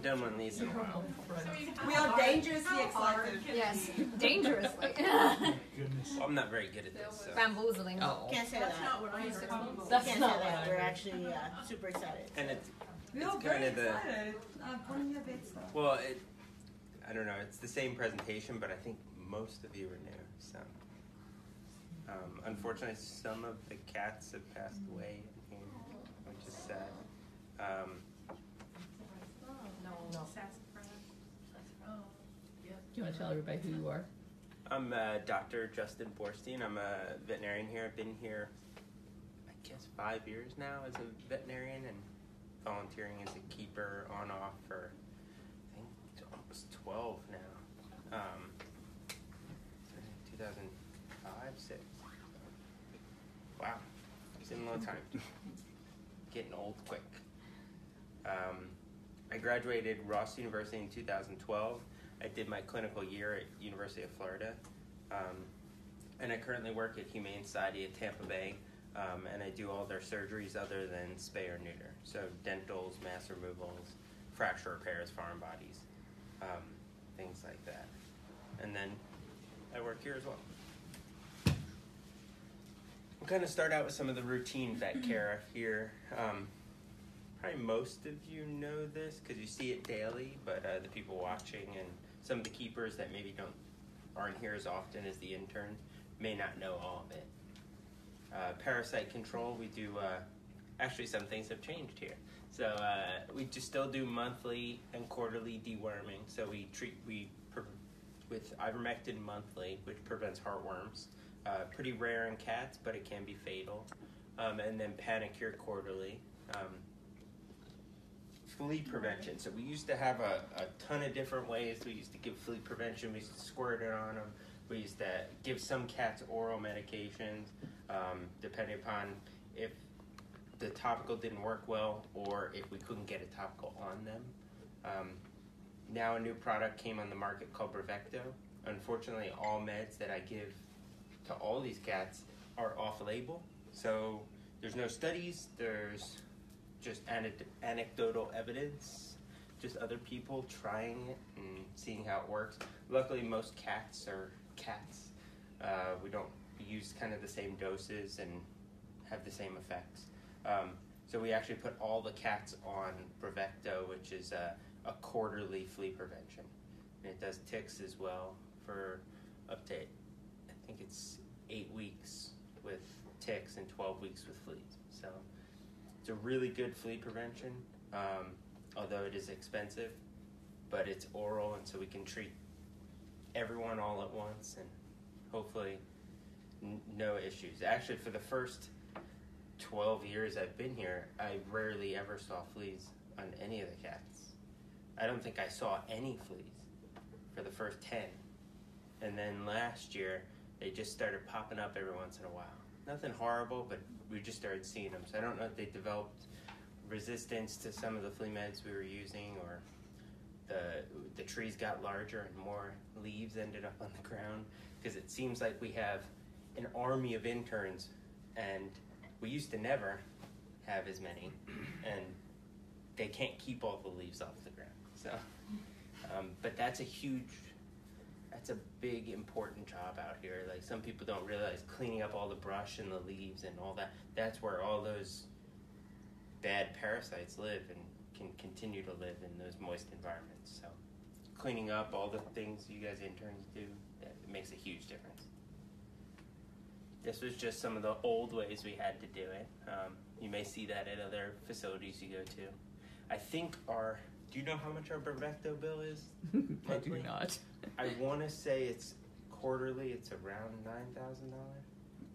haven't done one of these in a while. We are dangerously excited. Yes, dangerously. Well, I'm not very good at this. So. Bamboozling. Oh. Can't say that. That's Can't say not that. We're actually super excited. And it's We are kind very of the, excited. Putting a bit stuff. well, I don't know, it's the same presentation, but I think most of you are new, so. Unfortunately, some of the cats have passed away in here, which is sad. No. Do you want to tell everybody who you are? I'm Dr. Justin Boorstein. I'm a veterinarian here. I've been here, I guess, 5 years now as a veterinarian and volunteering as a keeper on off for, I think, almost 12 now. 2005, 6. Wow, it's been a long time. Getting old quick. I graduated Ross University in 2012. I did my clinical year at University of Florida. And I currently work at Humane Society at Tampa Bay. And I do all their surgeries other than spay or neuter. So dentals, mass removals, fracture repairs, foreign bodies, things like that. And then I work here as well. We'll kind of start out with some of the routine vet care here. Probably most of you know this because you see it daily, but the people watching and some of the keepers that maybe aren't here as often as the intern may not know all of it. Parasite control, we do, actually some things have changed here. So we just still do monthly and quarterly deworming. So we treat with ivermectin monthly, which prevents heartworms. Pretty rare in cats, but it can be fatal. And then panicure quarterly. Flea prevention. So we used to have a ton of different ways. We used to give flea prevention. We used to squirt it on them. We used to give some cats oral medications, depending upon if the topical didn't work well or if we couldn't get a topical on them. Now a new product came on the market called Bravecto. Unfortunately, all meds that I give to all these cats are off-label. So there's no studies. There's just anecdotal evidence, just other people trying it and seeing how it works. Luckily, most cats are cats. We don't use kind of the same doses and have the same effects. So we actually put all the cats on Bravecto, which is a quarterly flea prevention. And it does ticks as well for up to, I think it's 8 weeks with ticks and 12 weeks with fleas. So it's a really good flea prevention, although it is expensive, but it's oral, and so we can treat everyone all at once and hopefully no issues. Actually, for the first 12 years I've been here, I rarely ever saw fleas on any of the cats. I don't think I saw any fleas for the first 10. And then last year, they just started popping up every once in a while. Nothing horrible, but we just started seeing them. So I don't know if they developed resistance to some of the flea meds we were using, or the trees got larger and more leaves ended up on the ground, because it seems like we have an army of interns, and we used to never have as many, and they can't keep all the leaves off the ground. So, but that's a big, important job out here. Like, some people don't realize cleaning up all the brush and the leaves and all that, that's where all those bad parasites live and can continue to live in those moist environments. So cleaning up all the things you guys interns do, it makes a huge difference. This was just some of the old ways we had to do it. You may see that at other facilities you go to. I think do you know how much our Bravecto bill is? I do not. I want to say it's quarterly. It's around $9,000.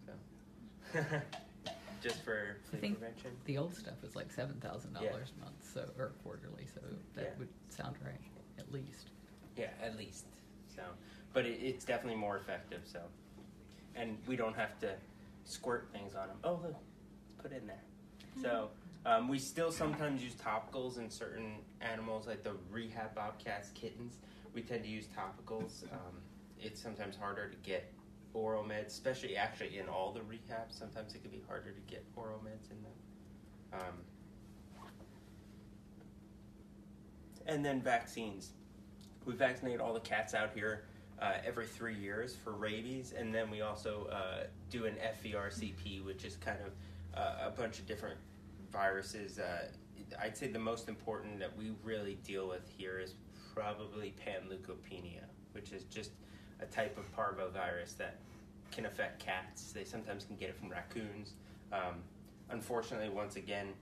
So, just for flea prevention. The old stuff is like $7,000 a month, so, or quarterly. So that would sound right, at least. Yeah, at least. So, but it's definitely more effective. So, and we don't have to squirt things on them. Oh, look, let's put it in there. So. We still sometimes use topicals in certain animals, like the rehab bobcats, kittens. We tend to use topicals. It's sometimes harder to get oral meds, especially actually in all the rehabs. Sometimes it can be harder to get oral meds in them. And then vaccines. We vaccinate all the cats out here every 3 years for rabies, and then we also do an FERCP, which is kind of a bunch of different viruses. I'd say the most important that we really deal with here is probably panleukopenia, which is just a type of parvovirus that can affect cats. They sometimes can get it from raccoons. Unfortunately, once again,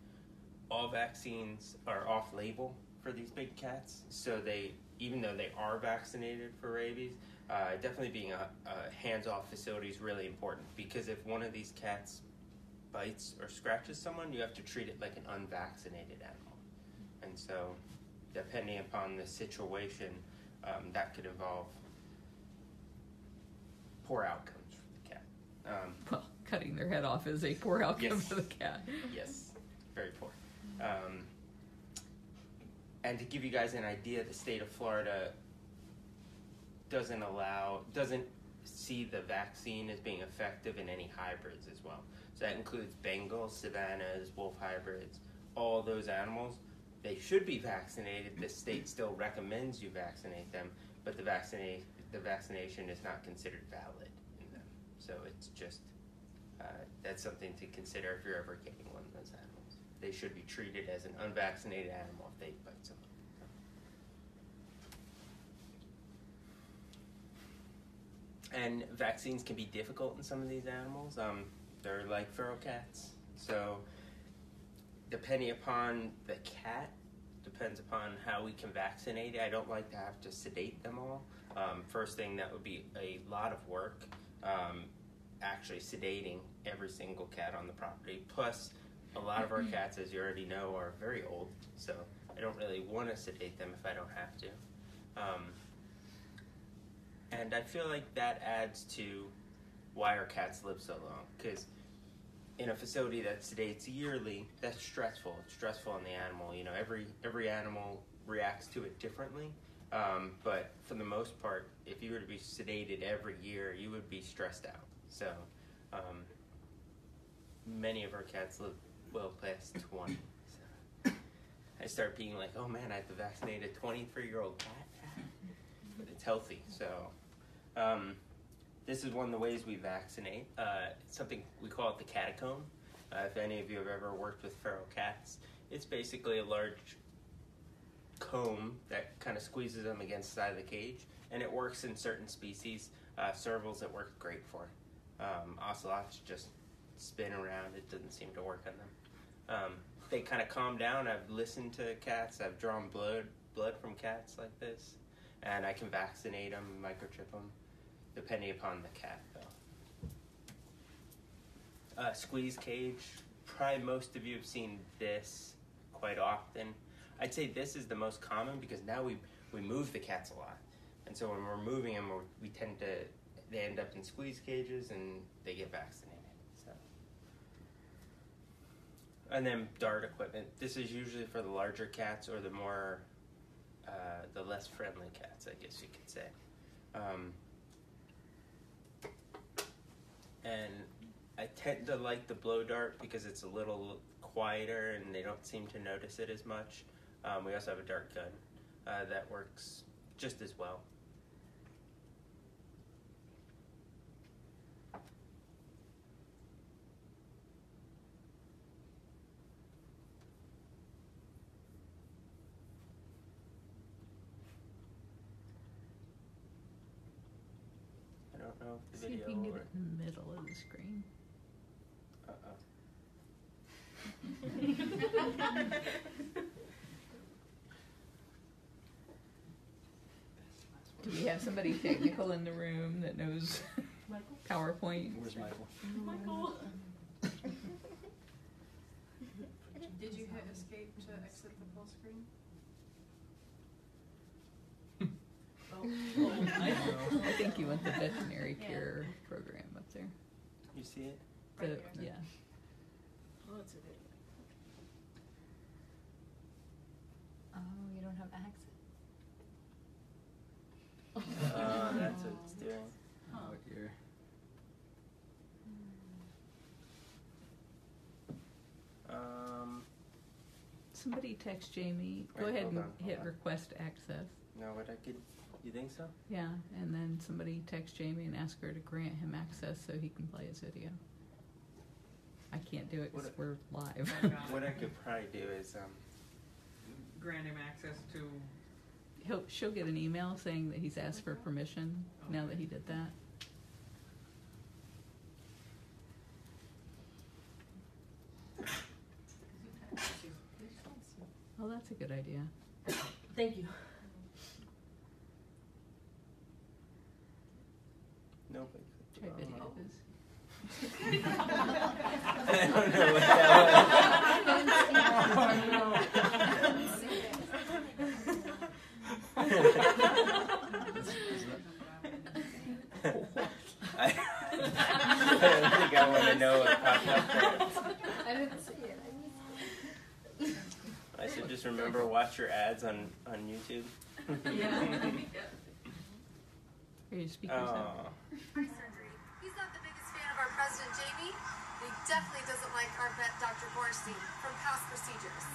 all vaccines are off-label for these big cats, so even though they are vaccinated for rabies, definitely being a hands-off facility is really important, because if one of these cats bites or scratches someone, you have to treat it like an unvaccinated animal. And so, depending upon the situation, that could involve poor outcomes for the cat. Well, cutting their head off is a poor outcome Yes. for the cat. Yes, very poor. And to give you guys an idea, the state of Florida doesn't see the vaccine as being effective in any hybrids as well. So that includes Bengals, Savannahs, wolf hybrids, all those animals. They should be vaccinated. The state still recommends you vaccinate them, but the vaccination is not considered valid in them. So it's just, that's something to consider if you're ever getting one of those animals. They should be treated as an unvaccinated animal if they bite someone. And vaccines can be difficult in some of these animals. They're like feral cats. So depending upon the cat, depends upon how we can vaccinate it. I don't like to have to sedate them all. First thing, that would be a lot of work, actually sedating every single cat on the property. Plus, a lot of our cats, as you already know, are very old, so I don't really want to sedate them if I don't have to. And I feel like that adds to why our cats live so long, because in a facility that sedates yearly, that's stressful. It's stressful on the animal. You know, every animal reacts to it differently, but for the most part, if you were to be sedated every year, you would be stressed out. So many of our cats live well past 20. So I start being like, oh man, I have to vaccinate a 23-year-old cat, but it's healthy. So this is one of the ways we vaccinate. Something we call it the catacomb. If any of you have ever worked with feral cats, it's basically a large comb that kind of squeezes them against the side of the cage, and it works in certain species. Servals, it works great for. Ocelots just spin around. It doesn't seem to work on them. They kind of calm down. I've listened to cats. I've drawn blood from cats like this, and I can vaccinate them, microchip them, depending upon the cat, though. Squeeze cage. Probably most of you have seen this quite often. I'd say this is the most common because now we move the cats a lot, and so when we're moving them, they end up in squeeze cages and they get vaccinated. So, and then dart equipment. This is usually for the larger cats or the more the less friendly cats, I guess you could say. And I tend to like the blow dart because it's a little quieter and they don't seem to notice it as much. We also have a dart gun that works just as well. I don't know if the See if video you can get or... it in the middle of the screen. Do we have somebody technical in the room that knows PowerPoint? Where's Michael? Michael. Did you hit escape to exit the full screen? I think you want the veterinary care program up there. You see it? Yeah. Oh, it's a video. Oh, you don't have access. That's what it's doing. What year? somebody text Jamie. Go Wait, ahead hold and on, hit hold on. request access. No, but I could. You think so? Yeah, and then somebody text Jamie and ask her to grant him access so he can play his video. I can't do it because we're live. Oh, God. What I could probably do is Grant him access to. She'll get an email saying that he's asked for permission now that he did that. Oh, that's a good idea. Thank you. nope. Try videos. I don't know what I don't think I want to know what popped up there. I didn't see it. I should just remember watch your ads on YouTube. Are your speakers up? Surgery. He's not the biggest fan of our president, Jamie. But he definitely doesn't like our vet, Dr. Boorstein, from past procedures.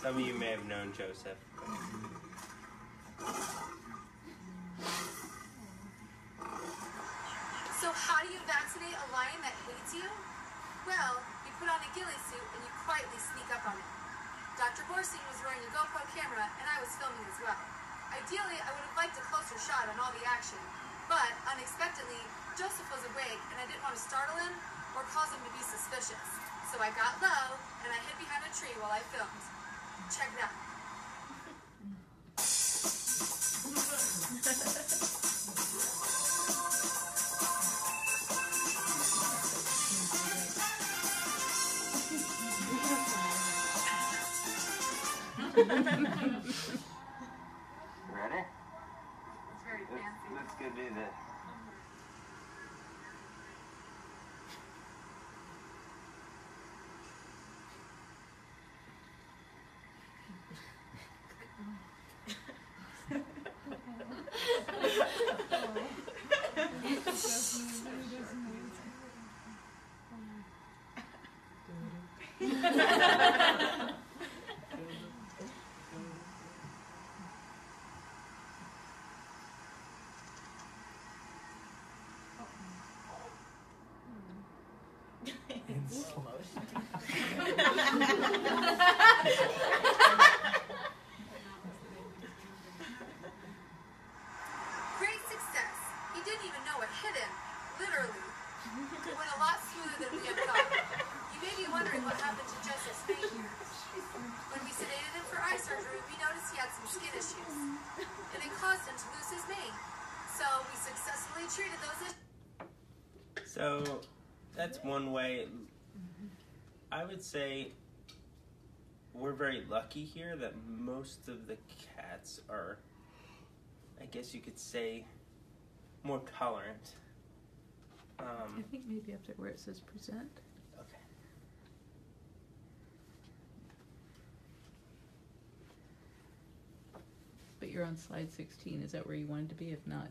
Some of you may have known Joseph. So how do you vaccinate a lion that hates you? Well, you put on a ghillie suit and you quietly sneak up on it. Dr. Boorstein was wearing a GoPro camera and I was filming as well. Ideally, I would have liked a closer shot on all the action, but unexpectedly, Joseph was awake and I didn't want to startle him or cause him to be suspicious. So I got low and I hid behind a tree while I filmed. Check it out. Ready? It's very fancy. Let's go do this. Great success. He didn't even know what hit him. Literally. It went a lot smoother than we had thought. You may be wondering what happened to Joseph's mane here. When we sedated him for eye surgery, we noticed he had some skin issues. And it caused him to lose his mane. So we successfully treated those issues. So that's one way. I would say we're very lucky here that most of the cats are, I guess you could say, more tolerant. I think maybe up there where it says present. Okay. But you're on slide 16. Is that where you wanted to be? If not,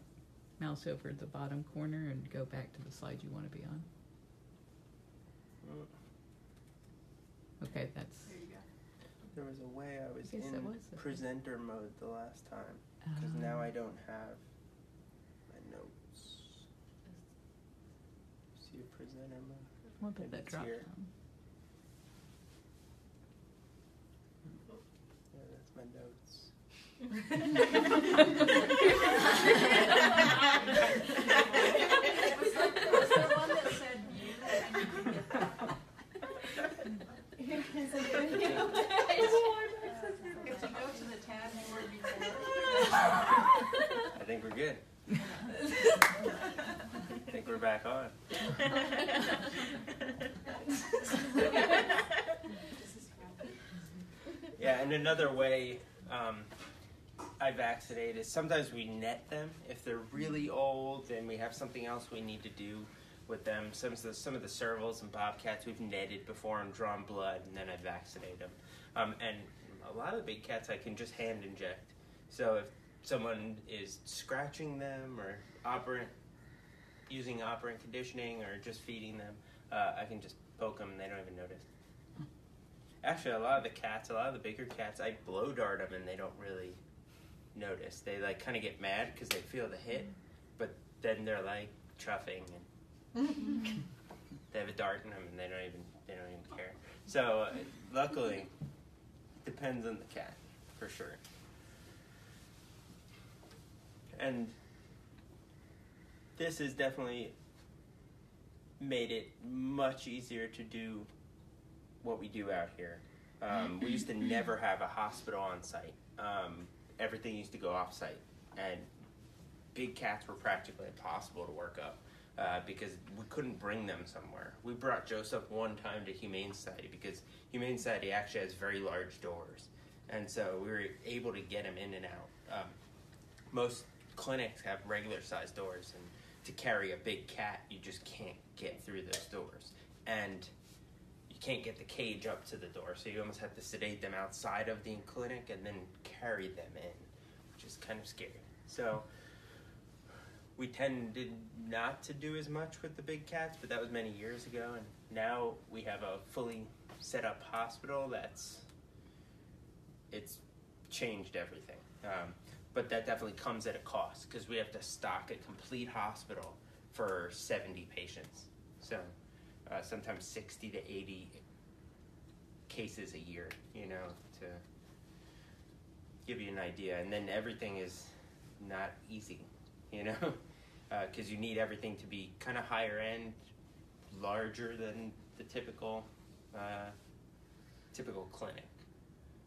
mouse over the bottom corner and go back to the slide you want to be on. Okay, that's... There you go. There was a way I was I guess in that was the- presenter mode the last time, because now I don't have my notes. See a presenter mode? What about Maybe that it's drop here. down? Yeah, that's my notes. Was there one that said If you go to the tab you were before. I think we're good. I think we're back on. Yeah, and another way I vaccinate is sometimes we net them. If they're really old and we have something else we need to do with them, some of the servals and bobcats we've netted before and drawn blood, and then I vaccinate them. And a lot of the big cats I can just hand inject. So if someone is scratching them or operant, using operant conditioning or just feeding them, I can just poke them and they don't even notice. Actually, a lot of the bigger cats, I blow dart them and they don't really notice. They like kind of get mad because they feel the hit, but then they're like chuffing and they have a dart in them and they don't even care. So luckily, it depends on the cat for sure. And this has definitely made it much easier to do what we do out here. We used to never have a hospital on site. Everything used to go off site, and big cats were practically impossible to work up because we couldn't bring them somewhere. We brought Joseph one time to Humane Society because Humane Society actually has very large doors, and so we were able to get him in and out. Most clinics have regular sized doors, and to carry a big cat, you just can't get through those doors. And you can't get the cage up to the door, so you almost have to sedate them outside of the clinic and then carry them in, which is kind of scary. So we tended not to do as much with the big cats, but that was many years ago, and now we have a fully set up hospital it's changed everything. But that definitely comes at a cost because we have to stock a complete hospital for 70 patients. So sometimes 60 to 80 cases a year, to give you an idea. And then everything is not easy, because you need everything to be kind of higher end, larger than the typical clinic.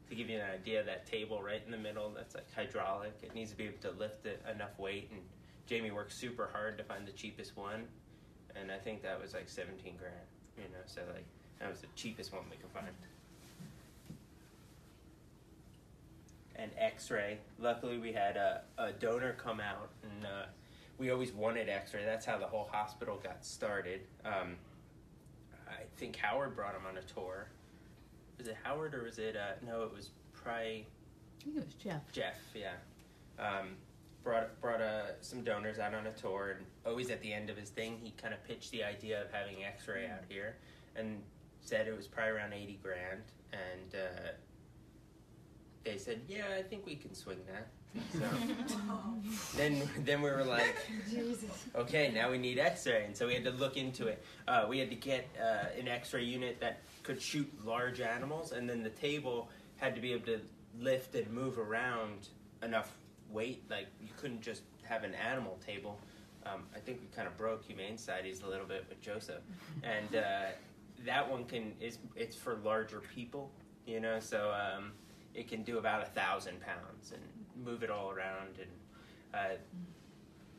To give you an idea, that table right in the middle, that's like hydraulic. It needs to be able to lift enough weight, and Jamie worked super hard to find the cheapest one, and I think that was like 17 grand, so like that was the cheapest one we could find. And x-ray, luckily we had a donor come out, and we always wanted x-ray. That's how the whole hospital got started. I think Howard brought him on a tour. Was it Howard or was it, no, it was probably... I think it was Jeff. Jeff, yeah. Brought some donors out on a tour, and always at the end of his thing, he kind of pitched the idea of having x-ray out here, and said it was probably around 80 grand, and they said, yeah, I think we can swing that. So then we were like, okay, now we need x-ray, and so we had to look into it. We had to get an x-ray unit that could shoot large animals, and then the table had to be able to lift and move around enough weight. Like, you couldn't just have an animal table. I think we kind of broke Humane Societies a little bit with Joseph, and that one it's for larger people, so it can do about 1,000 pounds and move it all around,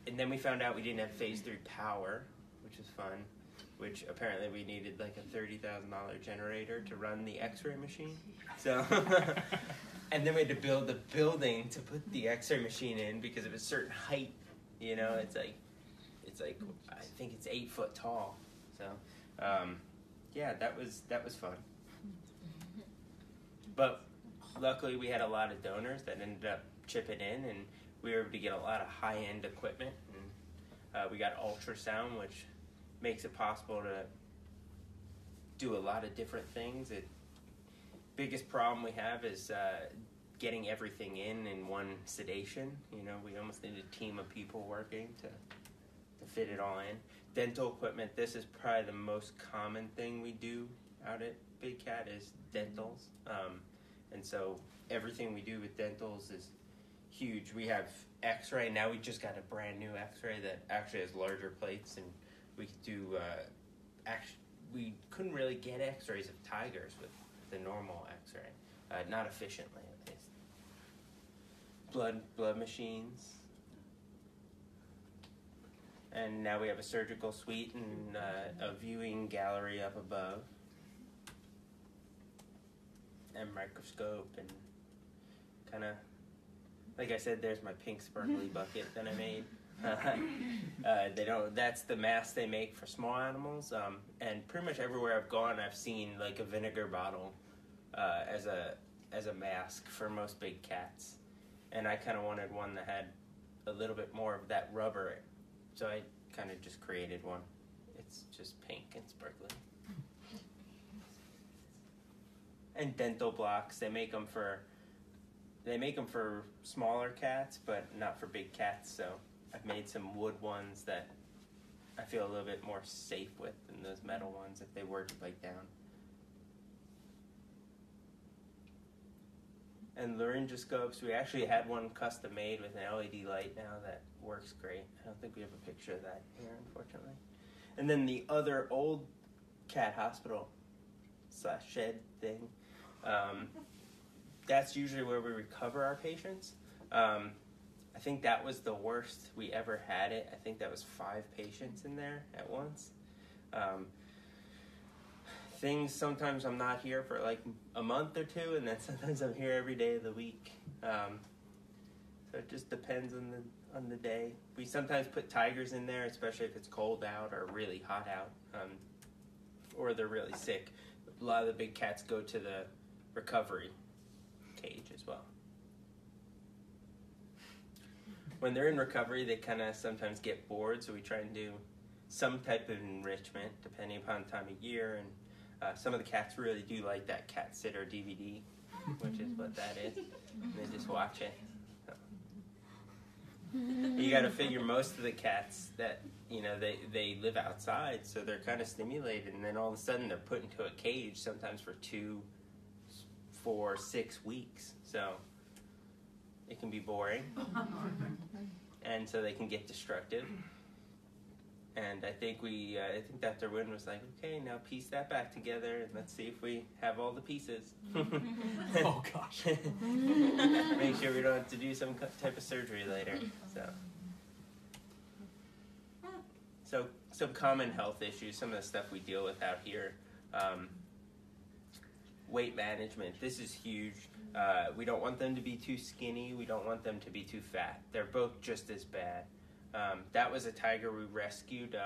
and then we found out we didn't have phase 3 power, which is fun, which apparently we needed like a $30,000 generator to run the x-ray machine. So, and then we had to build a building to put the x-ray machine in because of a certain height, it's like I think it's 8 foot tall. So, yeah, that was fun. But luckily we had a lot of donors that ended up chipping in, and we were able to get a lot of high-end equipment, and we got ultrasound, which makes it possible to do a lot of different things. Biggest problem we have is getting everything in one sedation. We almost need a team of people working to fit it all in. Dental equipment, this is probably the most common thing we do out at Big Cat is dentals. And so everything we do with dentals is huge. We have x-ray. Now we just got a brand new x-ray that actually has larger plates, and we could do, we couldn't really get x-rays of tigers with the normal x-ray. Not efficiently, at least. Blood machines. And now we have a surgical suite and a viewing gallery up above. And microscope, and kind of, like I said, there's my pink sparkly bucket that I made. That's the mask they make for small animals. And pretty much everywhere I've gone, I've seen like a vinegar bottle as a mask for most big cats. And I kind of wanted one that had a little bit more of that rubber. So I kind of just created one. It's just pink and sparkly. And dental blocks, they make them for smaller cats, but not for big cats. So I've made some wood ones that I feel a little bit more safe with than those metal ones if they were to bite down. And laryngoscopes, we actually had one custom made with an LED light now that works great. I don't think we have a picture of that here, unfortunately. And then the other old cat hospital / shed thing, that's usually where we recover our patients. I think that was the worst we ever had it. I think that was 5 patients in there at once. Sometimes I'm not here for like a month or 2, and then sometimes I'm here every day of the week. So it just depends on the day. We sometimes put tigers in there, especially if it's cold out or really hot out, or they're really sick. A lot of the big cats go to the recovery cage as well. When they're in recovery, they kind of sometimes get bored, so we try and do some type of enrichment depending upon time of year. And some of the cats really do like that cat sitter DVD, which is what that is. And they just watch it. So. You got to figure most of the cats that, they live outside, so they're kind of stimulated, and then all of a sudden they're put into a cage sometimes for 2, 4, 6 weeks. So it can be boring, and so they can get destructive. And I think Dr. Wynn was like, okay, now piece that back together, and let's see if we have all the pieces. Oh, gosh. Make sure we don't have to do some type of surgery later. So some common health issues, some of the stuff we deal with out here. Weight management, this is huge. We don't want them to be too skinny. We don't want them to be too fat. They're both just as bad. That was a tiger we rescued.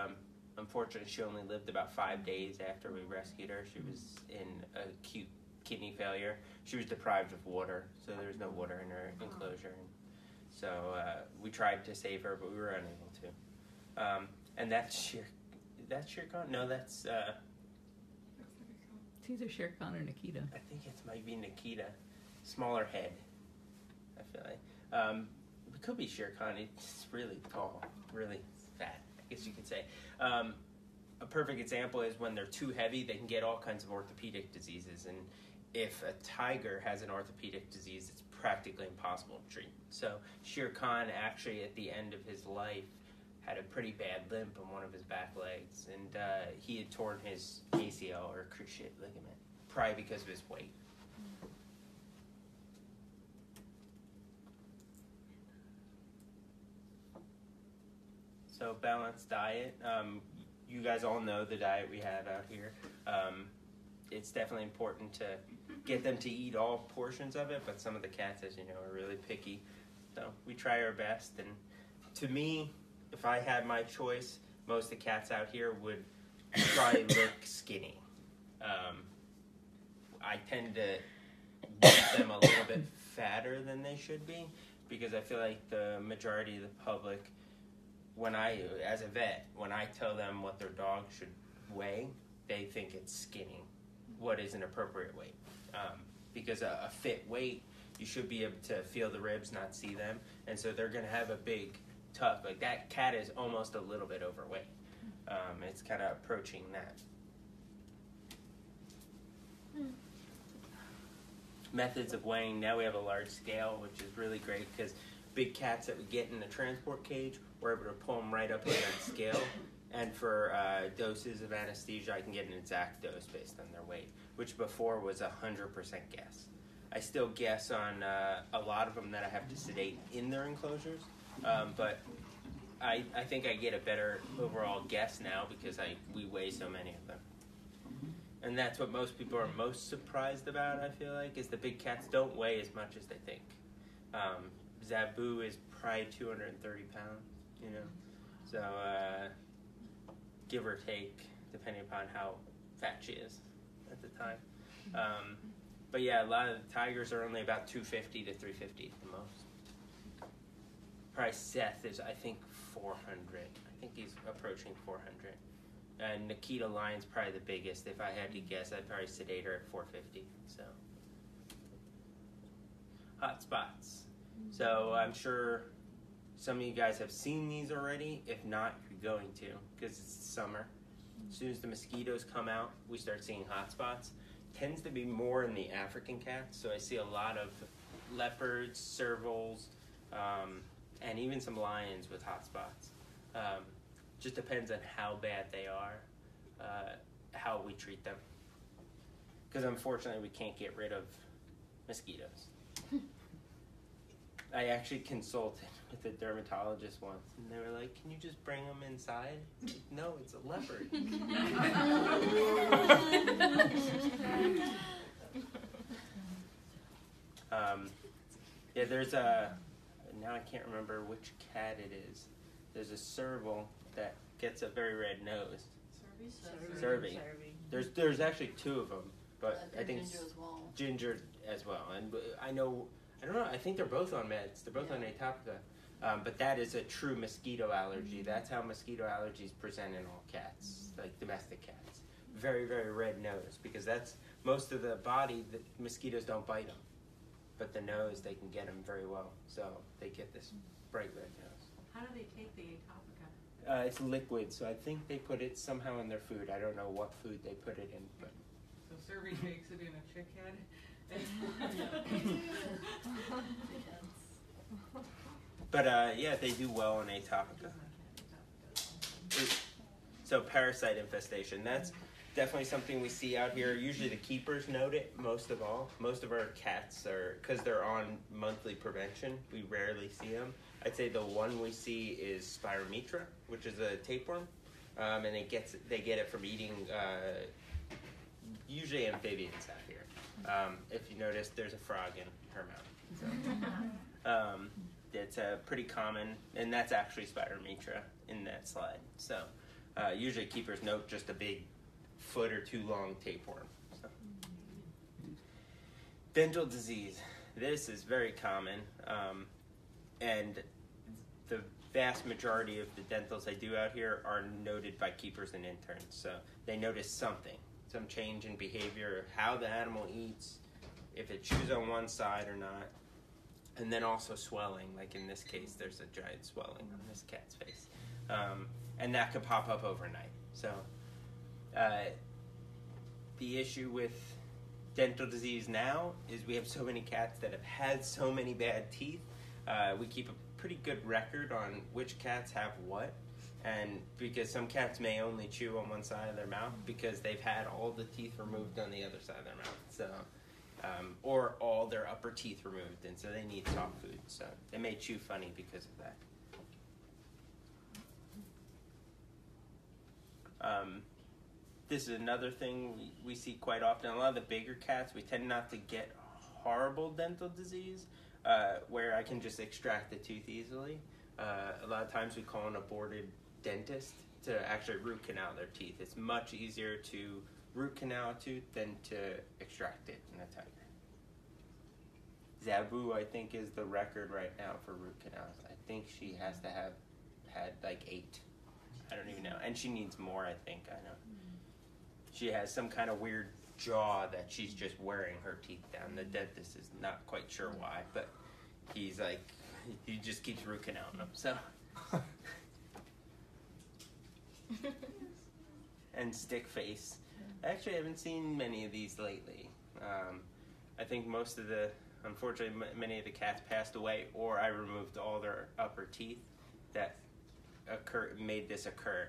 Unfortunately, she only lived about 5 days after we rescued her. She was in acute kidney failure. She was deprived of water, so there was no water in her enclosure. So we tried to save her, but we were unable to. And that's Shere Khan? No, that's... It's either Shere Khan or Nikita. I think it might be Nikita. Smaller head, I feel like. It could be Shere Khan. It's really tall, really fat, I guess you could say. A perfect example is when they're too heavy, they can get all kinds of orthopedic diseases. And if a tiger has an orthopedic disease, it's practically impossible to treat. So Shere Khan actually, at the end of his life, had a pretty bad limp on one of his back legs. And he had torn his ACL, or cruciate ligament, probably because of his weight. So balanced diet. You guys all know the diet we have out here. It's definitely important to get them to eat all portions of it, but some of the cats, as you know, are really picky. So we try our best. And to me, if I had my choice, most of the cats out here would try look skinny. I tend to make them a little bit fatter than they should be, because I feel like the majority of the public, as a vet, when I tell them what their dog should weigh, they think it's skinny. What is an appropriate weight? Because a fit weight, you should be able to feel the ribs, not see them. And so they're going to have a big tuck. Like that cat is almost a little bit overweight. It's kind of approaching that. Methods of weighing. Now we have a large scale, which is really great because big cats that we get in the transport cage, we're able to pull them right up on that scale. And for doses of anesthesia, I can get an exact dose based on their weight, which before was 100% guess. I still guess on a lot of them that I have to sedate in their enclosures, but I think I get a better overall guess now because we weigh so many of them. And that's what most people are most surprised about, I feel like, is the big cats don't weigh as much as they think. Zabu is probably 230 pounds, you know, so give or take, depending upon how fat she is at the time. But yeah, a lot of the tigers are only about 250 to 350 at the most. Probably Seth is, I think, 400, I think he's approaching 400. And Nikita Lion's probably the biggest. If I had to guess, I'd probably sedate her at 450. So, hot spots. So I'm sure some of you guys have seen these already. If not, you're going to, because it's summer. As soon as the mosquitoes come out, we start seeing hot spots. Tends to be more in the African cats. So I see a lot of leopards, servals, and even some lions with hot spots. Just depends on how bad they are, how we treat them. Because unfortunately, we can't get rid of mosquitoes. I actually consulted with a dermatologist once, and they were like, "Can you just bring them inside?" No, it's a leopard. Yeah, there's a, now I can't remember which cat it is. There's a serval that gets a very red nose. Servy. There's actually two of them, but I think Ginger as well. Ginger as well. And I don't know, I think they're both on meds. They're both on Atopica. But that is a true mosquito allergy. That's how mosquito allergies present in all cats, like domestic cats. Very, very red nose, because that's most of the body, the mosquitoes don't bite them. But the nose, they can get them very well. So they get this bright red nose. How do they take the Atopica? It's liquid, so I think they put it somehow in their food. I don't know what food they put it in, but So Serby takes it in a chick head? but yeah, they do well on Atopica. So parasite infestation, that's definitely something we see out here. Usually the keepers note it most of all. Most of our cats are, because they're on monthly prevention, we rarely see them. I'd say the one we see is Spirometra, which is a tapeworm, and they get it from eating usually amphibians out here. If you notice, there's a frog in her mouth. So, it's pretty common, and that's actually Spirometra in that slide. So usually keepers note just a big foot or two long tapeworm. So. Dental disease. This is very common, and the vast majority of the dentals they do out here are noted by keepers and interns. So they notice something, some change in behavior, how the animal eats, if it chews on one side or not, and then also swelling. Like in this case, there's a giant swelling on this cat's face, and that could pop up overnight. So the issue with dental disease now is we have so many cats that have had so many bad teeth. We keep a pretty good record on which cats have what, and because some cats may only chew on one side of their mouth because they've had all the teeth removed on the other side of their mouth, so or all their upper teeth removed, and so they need soft food, so they may chew funny because of that. This is another thing we see quite often. A lot of the bigger cats, we tend not to get horrible dental disease, where I can just extract the tooth easily. A lot of times we call an aborted dentist to actually root canal their teeth. It's much easier to root canal a tooth than to extract it in a tiger. Zabu, I think, is the record right now for root canals. I think she has to have had like 8. I don't even know. And she needs more, I think. I know. She has some kind of weird jaw that she's just wearing her teeth down. The dentist is not quite sure why, but he's like, he just keeps root canaling them. So, and stick face. Actually, I haven't seen many of these lately. I think most of the, unfortunately, many of the cats passed away, or I removed all their upper teeth that made this occur.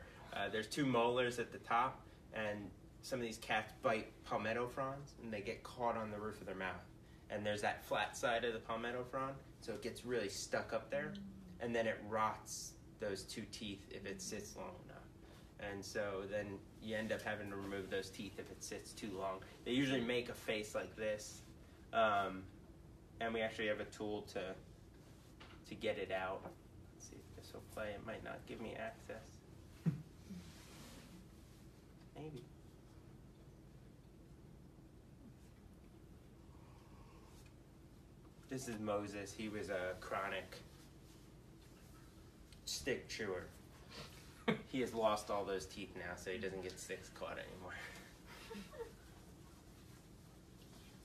There's 2 molars at the top, and some of these cats bite palmetto fronds, and they get caught on the roof of their mouth. And there's that flat side of the palmetto frond, so it gets really stuck up there, and then it rots those 2 teeth if it sits long enough. And so then you end up having to remove those teeth if it sits too long. They usually make a face like this, and we actually have a tool to get it out. Let's see if this will play. It might not give me access. Maybe. This is Moses. He was a chronic stick chewer. he has lost all those teeth now, so he doesn't get sticks caught anymore.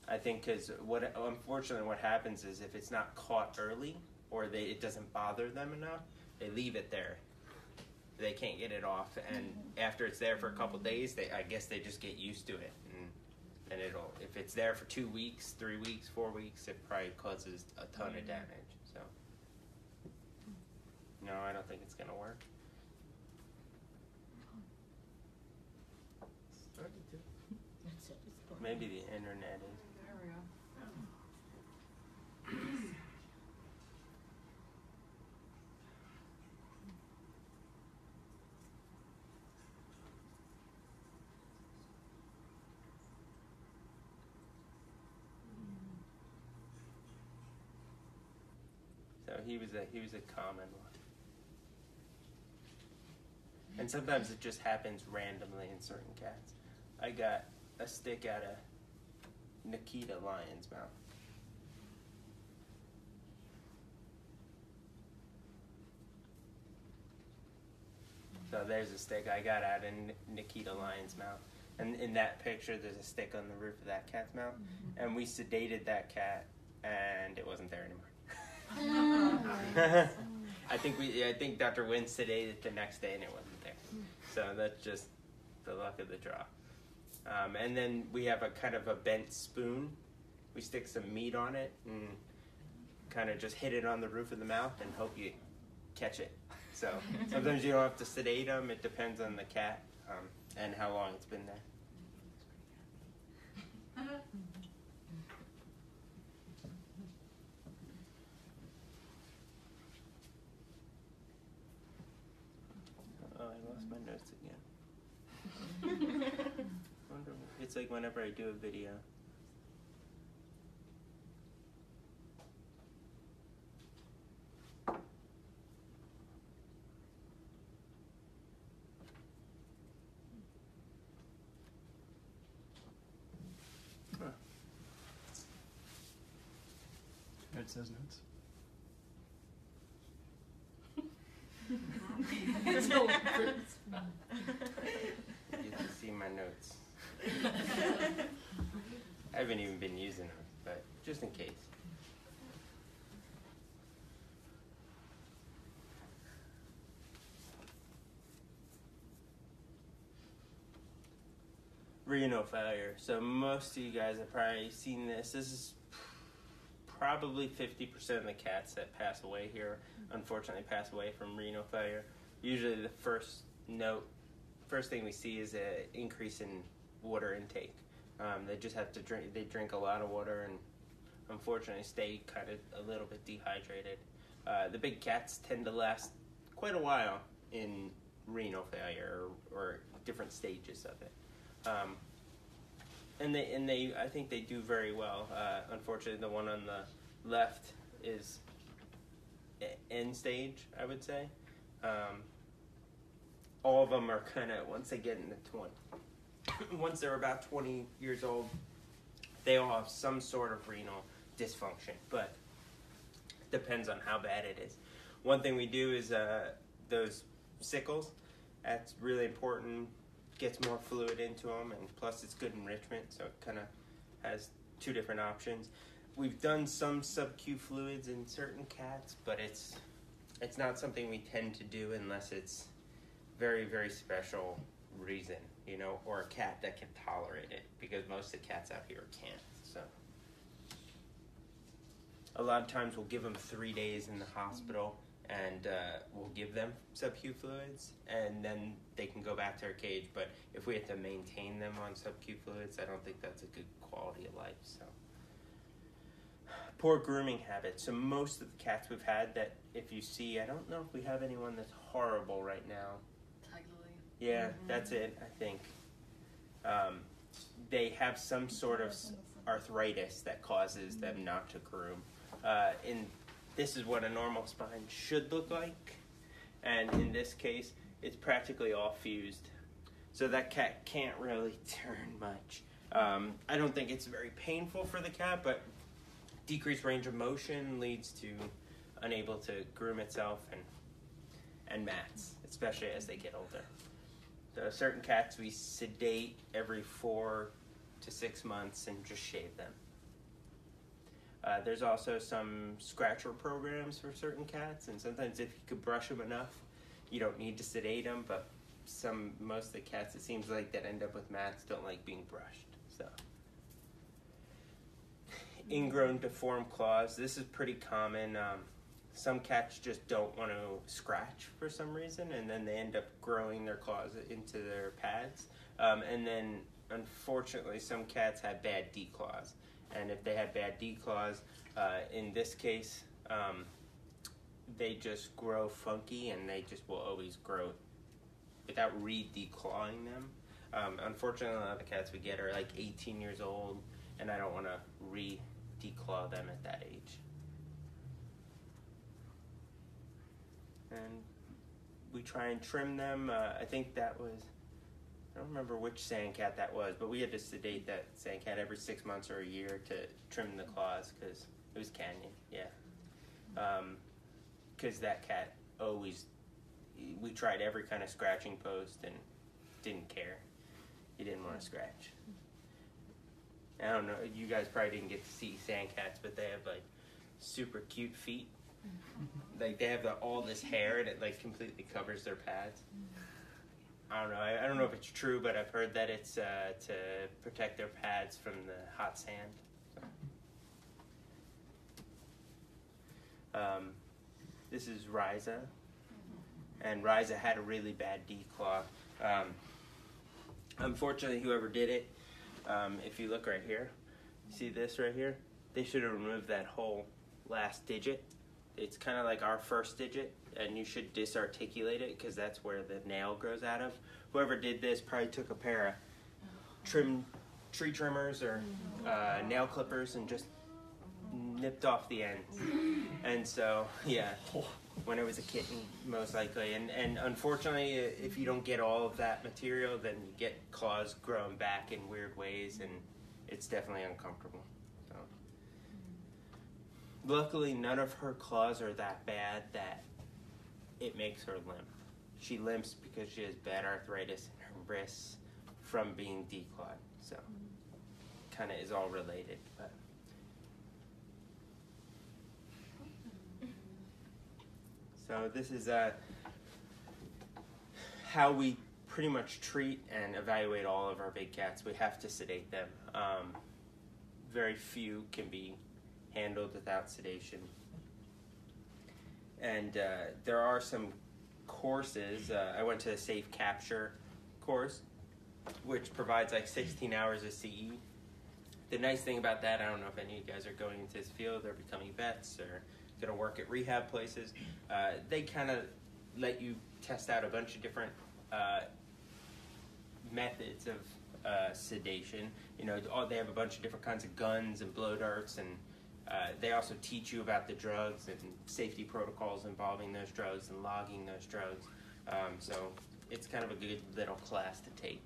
I think because unfortunately what happens is if it's not caught early or it doesn't bother them enough, they leave it there. They can't get it off, and after it's there for a couple days, I guess they just get used to it, and if it's there for 2 weeks, 3 weeks, 4 weeks, it probably causes a ton of damage. So no, I don't think it's gonna work. Maybe the internet is. There we go. So he was a common one. And sometimes it just happens randomly in certain cats. I got a stick out of Nikita Lion's mouth. So there's a stick I got out of Nikita Lion's mouth. And in that picture, there's a stick on the roof of that cat's mouth. And we sedated that cat, and it wasn't there anymore. I think Dr. Wynn sedated it the next day, and it wasn't there. So that's just the luck of the draw. And then we have a kind of a bent spoon. We stick some meat on it and kind of just hit it on the roof of the mouth and hope you catch it. So sometimes you don't have to sedate them. It depends on the cat and how long it's been there. Oh, I lost my notes again. It's like whenever I do a video. Huh. It says notes. You can see my notes. I haven't even been using them, but just in case. Renal failure. So most of you guys have probably seen this. This is probably 50% of the cats that pass away here, unfortunately, pass away from renal failure. Usually the first thing we see is an increase in water intake. They just have to drink. They drink a lot of water and unfortunately stay kind of a little bit dehydrated. The big cats tend to last quite a while in renal failure or different stages of it. And I think they do very well. Unfortunately, the one on the left is end stage, I would say. All of them are kind of, once they get into 20, once they're about 20 years old, they all have some sort of renal dysfunction, but it depends on how bad it is. One thing we do is those sickles. That's really important. Gets more fluid into them, and plus it's good enrichment, so it kind of has two different options. We've done some sub-Q fluids in certain cats, but it's not something we tend to do unless it's very, very special reason, you know, or a cat that can tolerate it, because most of the cats out here can't. So a lot of times we'll give them 3 days in the hospital, and we'll give them sub-Q fluids, and then they can go back to their cage. But if we have to maintain them on sub-Q fluids, I don't think that's a good quality of life. So poor grooming habits. So most of the cats we've had that, if you see, I don't know if we have anyone that's horrible right now. Yeah, that's it, I think. They have some sort of arthritis that causes them not to groom. This is what a normal spine should look like, and in this case, it's practically all fused. So that cat can't really turn much. I don't think it's very painful for the cat, but decreased range of motion leads to unable to groom itself and mats. especially as they get older. So certain cats we sedate every 4 to 6 months and just shave them. There's also some scratcher programs for certain cats, and sometimes if you could brush them enough, you don't need to sedate them, but most of the cats, it seems like, that end up with mats don't like being brushed. So, ingrown deformed claws. This is pretty common. Some cats just don't want to scratch for some reason, and then they end up growing their claws into their pads. And then, unfortunately, some cats have bad declaws. And if they have bad declaws, in this case, they just grow funky, and they just will always grow without re-declawing them. Unfortunately, a lot of the cats we get are like 18 years old, and I don't want to re-declaw them at that age. And we try and trim them. I think that was, I don't remember which sand cat that was, but we had to sedate that sand cat every 6 months or a year to trim the claws, because it was Canyon, yeah. Because that cat always, we tried every kind of scratching post and didn't care. He didn't want to scratch. I don't know, you guys probably didn't get to see sand cats, but they have like super cute feet. Like they have all this hair, and it like completely covers their pads. I don't know. I don't know if it's true, but I've heard that it's to protect their pads from the hot sand. So. This is Ryza, and Ryza had a really bad declaw. Unfortunately, whoever did it, if you look right here, see this right here? They should have removed that whole last digit. It's kind of like our first digit, and you should disarticulate it because that's where the nail grows out of. Whoever did this probably took a pair of tree trimmers or nail clippers and just nipped off the ends. And so, yeah, when it was a kitten, most likely. And unfortunately, if you don't get all of that material, then you get claws growing back in weird ways, and it's definitely uncomfortable. So. Luckily, none of her claws are that bad that it makes her limp. She limps because she has bad arthritis in her wrists from being declawed. So, kind of is all related. But. So this is how we pretty much treat and evaluate all of our big cats. We have to sedate them. Very few can be handled without sedation. And there are some courses. I went to the Safe Capture course, which provides like 16 hours of CE. The nice thing about that, I don't know if any of you guys are going into this field or becoming vets or going to work at rehab places, they kind of let you test out a bunch of different methods of sedation. You know, they have a bunch of different kinds of guns and blow darts, and they also teach you about the drugs and safety protocols involving those drugs and logging those drugs. So it's kind of a good little class to take.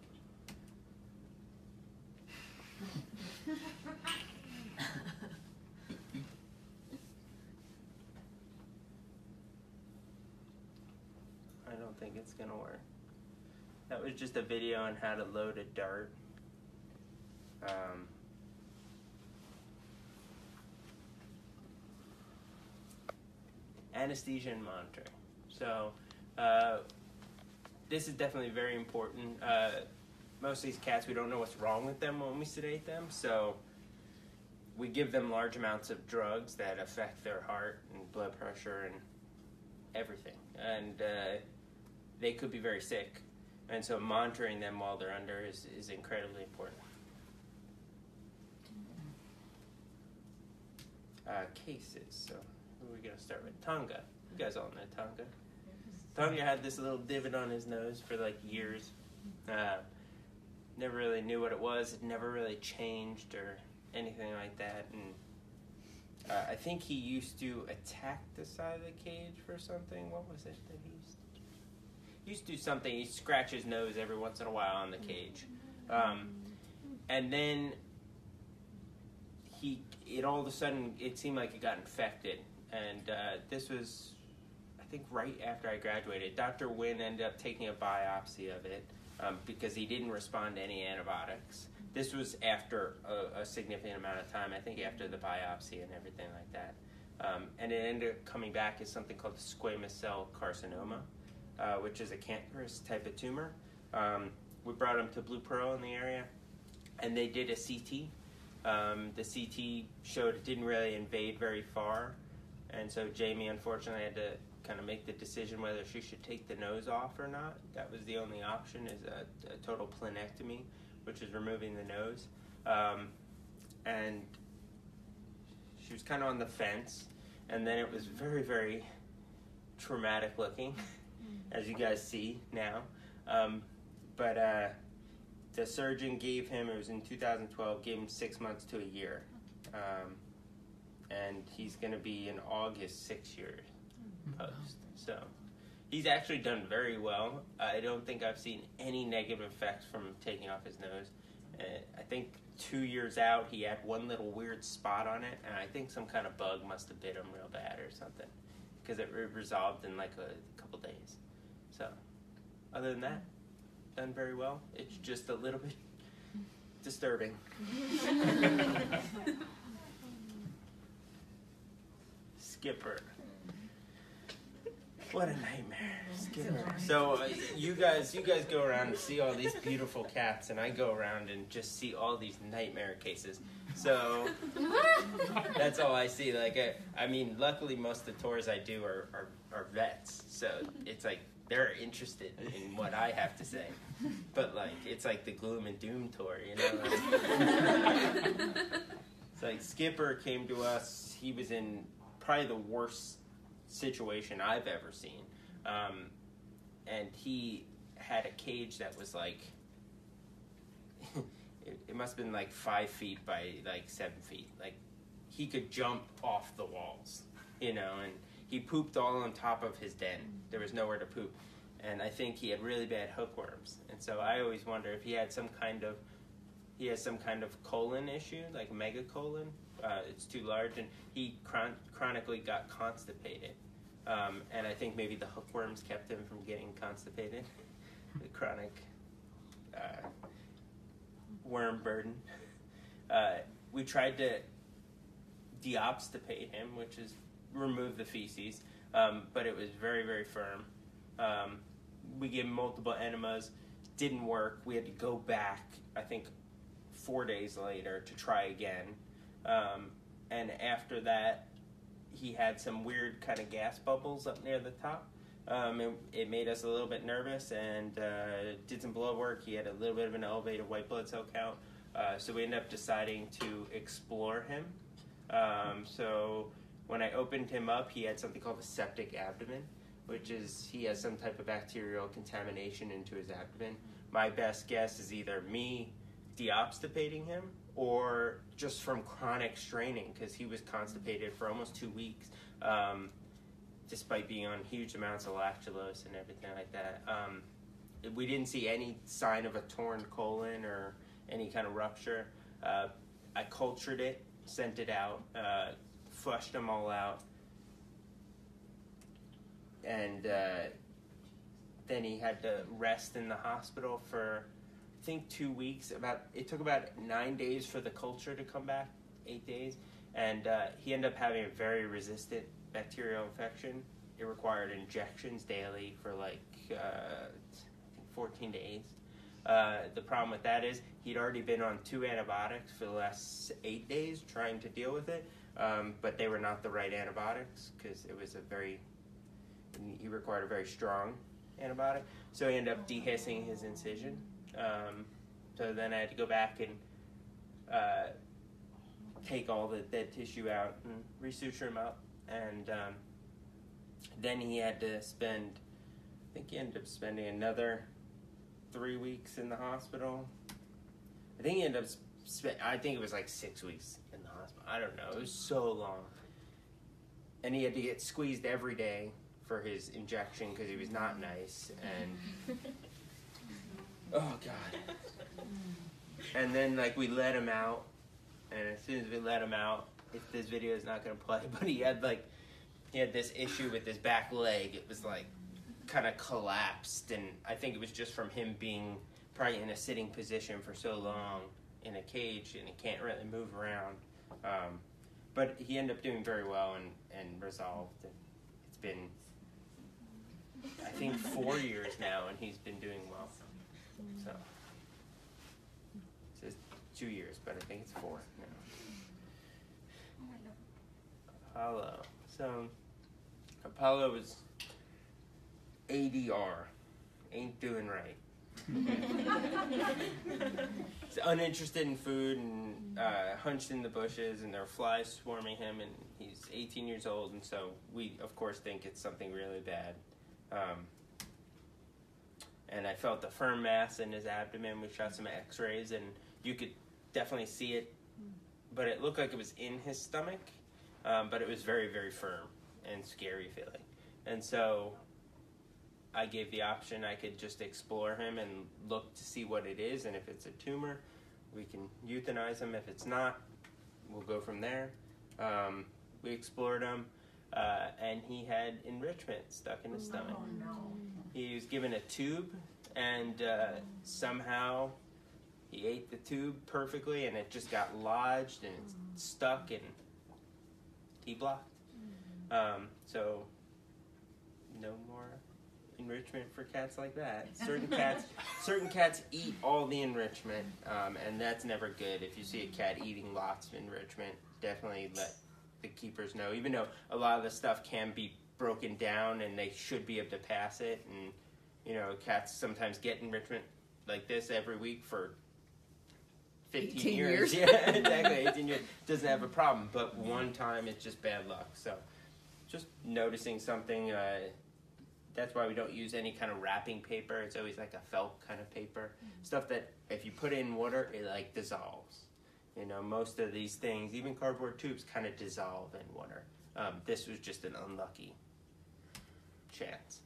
I don't think it's gonna work. That was just a video on how to load a dart. Anesthesia and monitoring. So this is definitely very important. Most of these cats, we don't know what's wrong with them when we sedate them, so we give them large amounts of drugs that affect their heart and blood pressure and everything. And they could be very sick. And so monitoring them while they're under is incredibly important. Cases. So who are we going to start with? Tonga. You guys all know Tonga. Tonga had this little divot on his nose for like years. Never really knew what it was. It never really changed or anything like that. And I think he used to attack the side of the cage for something. What was it that he used to do? He used to do something. He'd scratch his nose every once in a while on the cage. And then it all of a sudden, it seemed like it got infected. And this was, I think right after I graduated, Dr. Wynn ended up taking a biopsy of it because he didn't respond to any antibiotics. This was after a significant amount of time, I think after the biopsy and everything like that. And it ended up coming back as something called squamous cell carcinoma, which is a cancerous type of tumor. We brought him to Blue Pearl in the area, and they did a CT. The CT showed it didn't really invade very far, and so Jamie unfortunately had to kind of make the decision whether she should take the nose off or not. That was the only option, is a total plenectomy, which is removing the nose. And she was kind of on the fence, and then it was very, very traumatic looking, as you guys see now. But the surgeon gave him, it was in 2012, gave him 6 months to a year. And he's going to be in August 6 years post. So he's actually done very well. I don't think I've seen any negative effects from taking off his nose. I think 2 years out, he had one little weird spot on it, and I think some kind of bug must have bit him real bad or something, because it resolved in like a couple days. So other than that, done very well. It's just a little bit disturbing. Skipper. What a nightmare, Skipper. So you guys go around and see all these beautiful cats, and I go around and just see all these nightmare cases. So that's all I see. Like, I mean, luckily most of the tours I do are vets, so it's like they're interested in what I have to say. But like, it's like the gloom and doom tour, you know? It's like Skipper came to us. He was in probably the worst situation I've ever seen, and he had a cage that was like it must have been like 5 feet by like 7 feet. Like, he could jump off the walls, you know, and he pooped all on top of his den. There was nowhere to poop, and I think he had really bad hookworms. And so I always wonder if he has some kind of colon issue, like megacolon. It's too large, and he chronically got constipated. And I think maybe the hookworms kept him from getting constipated. The chronic worm burden. We tried to deobstipate him, which is remove the feces, but it was very, very firm. We gave him multiple enemas, didn't work. We had to go back, I think, 4 days later to try again. And after that, he had some weird kind of gas bubbles up near the top. It made us a little bit nervous, and did some blood work. He had a little bit of an elevated white blood cell count. So we ended up deciding to explore him. So when I opened him up, he had something called a septic abdomen, which is he has some type of bacterial contamination into his abdomen. My best guess is either me deobstipating him or just from chronic straining, because he was constipated for almost 2 weeks, despite being on huge amounts of lactulose and everything like that. We didn't see any sign of a torn colon or any kind of rupture. I cultured it, sent it out, flushed them all out, and then he had to rest in the hospital for, I think, 2 weeks. It took about 9 days for the culture to come back, 8 days, and he ended up having a very resistant bacterial infection. It required injections daily for like I think 14 days. The problem with that is he'd already been on 2 antibiotics for the last 8 days trying to deal with it, but they were not the right antibiotics, because he required a very strong antibiotic. So he ended up dehiscing his incision. So then I had to go back and take all the dead tissue out and resuture him up. And then he had to spend, I think he ended up spending another 3 weeks in the hospital. I think he ended up I think it was like 6 weeks in the hospital. I don't know. It was so long. And he had to get squeezed every day for his injection because he was not nice. And oh God. And then like we let him out, and as soon as we let him out, if this video is not going to play, but he had like he had this issue with his back leg. It was like kind of collapsed, and I think it was just from him being probably in a sitting position for so long in a cage, and he can't really move around. But he ended up doing very well and resolved. And it's been, I think, 4 years now, and he's been doing well. So it says 2 years, but I think it's 4 now. Apollo. So Apollo was ADR, ain't doing right. He's uninterested in food and hunched in the bushes, and there are flies swarming him, and he's 18 years old, and so we, of course, think it's something really bad. And I felt a firm mass in his abdomen. We shot some x-rays, and you could definitely see it, but it looked like it was in his stomach, but it was very, very firm and scary feeling. And so I gave the option I could just explore him and look to see what it is, and if it's a tumor, we can euthanize him. If it's not, we'll go from there. We explored him, and he had enrichment stuck in his stomach. Oh, no. He was given a tube, and somehow he ate the tube perfectly, and it just got lodged, and it's stuck, and T-blocked. So no more enrichment for cats like that. Certain cats eat all the enrichment, and that's never good. If you see a cat eating lots of enrichment, definitely let the keepers know. Even though a lot of the stuff can be broken down, and they should be able to pass it, and cats sometimes get enrichment like this every week for 15 years. Yeah, exactly. 18 years doesn't have a problem, but one time it's just bad luck. So just noticing something. That's why we don't use any kind of wrapping paper. It's always like a felt kind of paper. Stuff that if you put it in water, it like dissolves. Most of these things, even cardboard tubes, kind of dissolve in water. This was just an unlucky chance.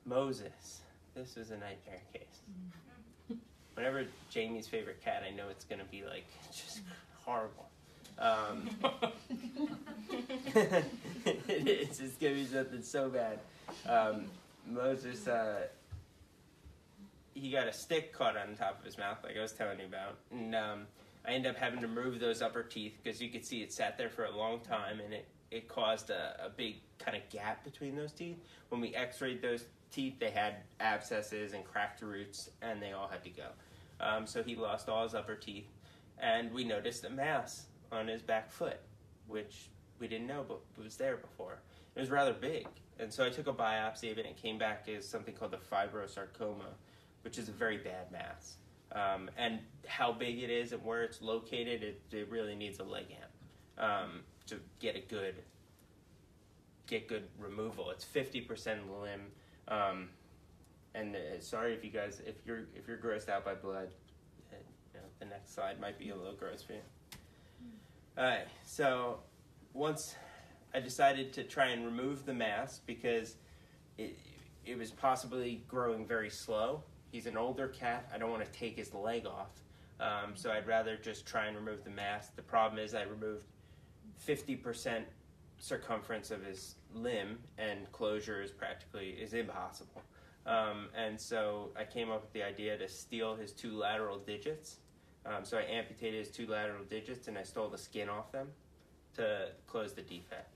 Moses. This was a nightmare case. Whenever Jamie's favorite cat, I know it's going to be like just horrible. It's just going to be something so bad. Moses, he got a stick caught on top of his mouth, like I was telling you about. And I ended up having to remove those upper teeth because you could see it sat there for a long time, and it caused a big kind of gap between those teeth. When we x-rayed those teeth, they had abscesses and cracked roots, and they all had to go. So he lost all his upper teeth, and we noticed a mass on his back foot, which we didn't know but was there before. It was rather big, and so I took a biopsy of it, and it came back as something called the fibrosarcoma, which is a very bad mass. And how big it is and where it's located, it really needs a ligand to get good removal. It's 50% limb. And sorry if you guys, if you're grossed out by blood, the next slide might be a little gross for you. All right, so once I decided to try and remove the mass because it was possibly growing very slow. He's an older cat. I don't want to take his leg off, so I'd rather just try and remove the mass. The problem is I removed 50% circumference of his limb, and closure is impossible. And so I came up with the idea to steal his 2 lateral digits. So I amputated his 2 lateral digits, and I stole the skin off them to close the defect.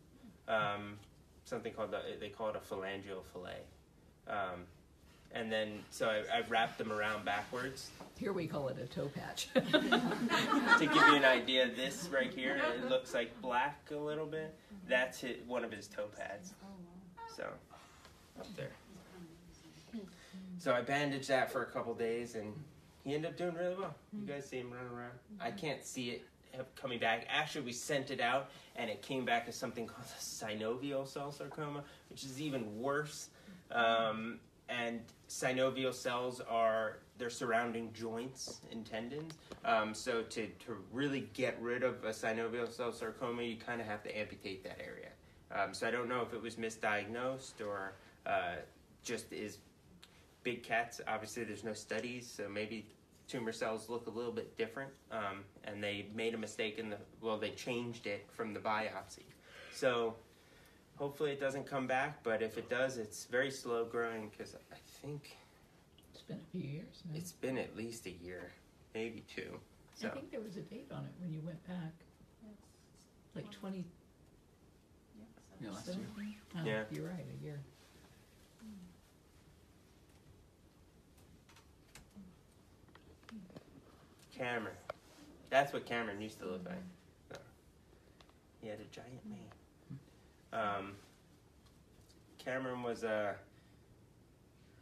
Something called they call it a phalangeal fillet. And then, so I wrapped them around backwards. Here we call it a toe patch. To give you an idea, this right here, it looks like black a little bit. That's one of his toe pads. So, up there. So I bandaged that for a couple days, and he ended up doing really well. You guys see him running around. I can't see it coming back. Actually, we sent it out, and it came back as something called a synovial cell sarcoma, which is even worse. And synovial cells they're surrounding joints and tendons. So to really get rid of a synovial cell sarcoma, you kind of have to amputate that area. So I don't know if it was misdiagnosed or just is big cats. Obviously, there's no studies, so maybe tumor cells look a little bit different, and they made a mistake they changed it from the biopsy. So hopefully it doesn't come back, but if it does, it's very slow growing because I think It's been a few years now. it's been at least a year, maybe 2. So I think there was a date on it when you went back, like 2017. Yeah, last year. Oh, Yeah. You're right, a year. Cameron. That's what Cameron used to look like. So, he had a giant mane. Cameron was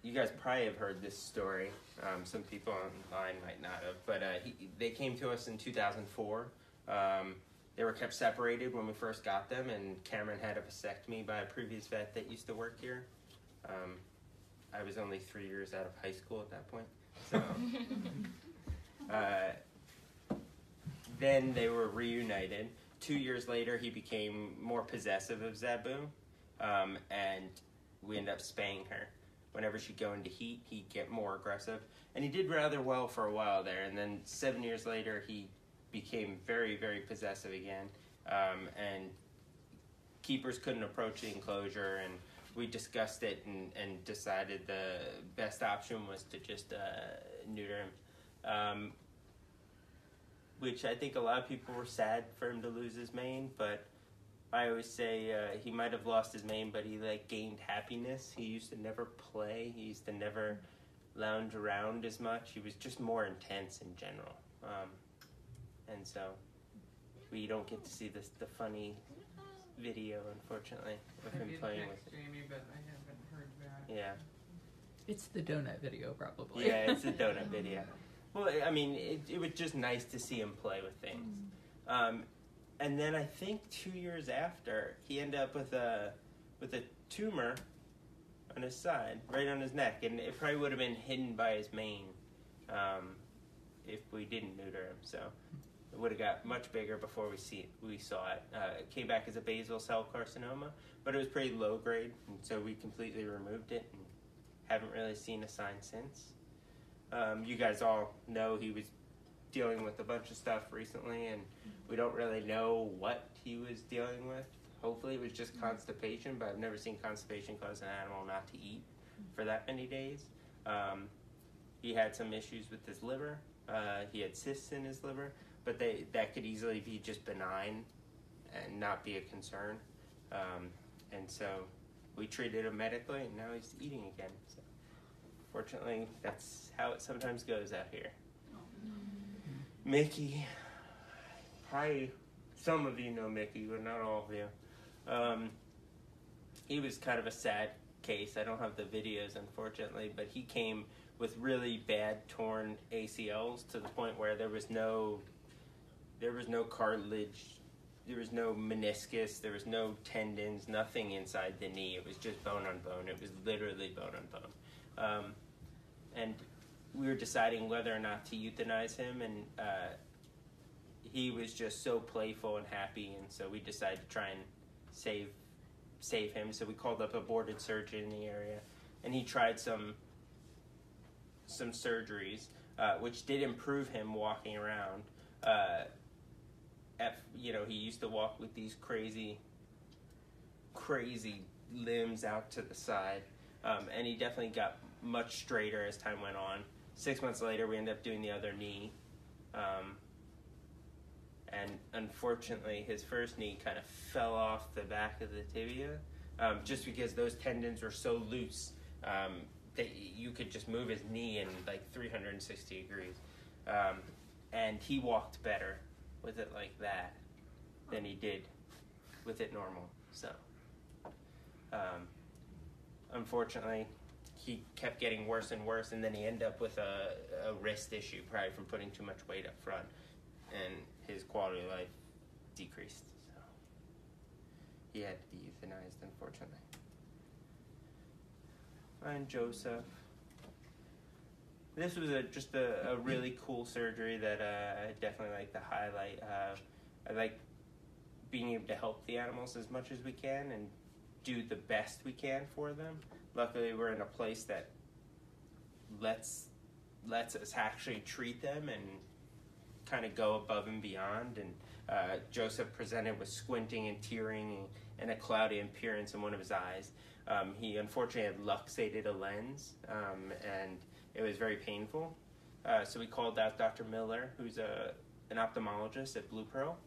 you guys probably have heard this story. Some people online might not have, but they came to us in 2004. They were kept separated when we first got them, and Cameron had a vasectomy by a previous vet that used to work here. I was only 3 years out of high school at that point. So, then they were reunited. 2 years later, he became more possessive of Zabu, and we ended up spaying her. Whenever she'd go into heat, he'd get more aggressive. And he did rather well for a while there, and then 7 years later, he became very, very possessive again, and keepers couldn't approach the enclosure, and we discussed it and decided the best option was to just neuter him. Which I think a lot of people were sad for him to lose his mane, but I always say he might have lost his mane, but he gained happiness. He used to never play. He used to never lounge around as much. He was just more intense in general. And so we don't get to see the funny video, unfortunately, of him playing with it. Jamie, but I haven't heard back. Yeah. It's the donut video, probably. Yeah, it's a donut video. Well, I mean, it was just nice to see him play with things. And then I think 2 years after, he ended up with a tumor on his side, right on his neck, and it probably would have been hidden by his mane if we didn't neuter him. So it would have got much bigger before we saw it. It came back as a basal cell carcinoma, but it was pretty low grade, and so we completely removed it and haven't really seen a sign since. You guys all know he was dealing with a bunch of stuff recently, and we don't really know what he was dealing with. Hopefully it was just constipation, but I've never seen constipation cause an animal not to eat for that many days. He had some issues with his liver. He had cysts in his liver, but that could easily be just benign and not be a concern. And so we treated him medically, and now he's eating again. So fortunately, that's how it sometimes goes out here. Mickey, probably some of you know Mickey, but not all of you. He was kind of a sad case. I don't have the videos, unfortunately, but he came with really bad torn ACLs to the point where there was no cartilage, there was no meniscus, there was no tendons, nothing inside the knee. It was just bone on bone. It was literally bone on bone. And we were deciding whether or not to euthanize him, and he was just so playful and happy, and so we decided to try and save him. So we called up a boarded surgeon in the area, and he tried some surgeries, which did improve him walking around. He used to walk with these crazy limbs out to the side, and he definitely got much straighter as time went on. 6 months later, we ended up doing the other knee, and unfortunately, his first knee kind of fell off the back of the tibia, just because those tendons were so loose that you could just move his knee in 360 degrees, and he walked better with it like that than he did with it normal. So, unfortunately, he kept getting worse and worse, and then he ended up with a wrist issue, probably from putting too much weight up front, and his quality of life decreased. So he had to be euthanized, unfortunately. And Joseph. This was just a really cool surgery that I definitely like to highlight. I like being able to help the animals as much as we can and do the best we can for them. Luckily, we're in a place that lets lets us actually treat them and kind of go above and beyond. And Joseph presented with squinting and tearing and a cloudy appearance in one of his eyes. He unfortunately had luxated a lens, and it was very painful. So we called out Dr. Miller, who's an ophthalmologist at Blue Pearl,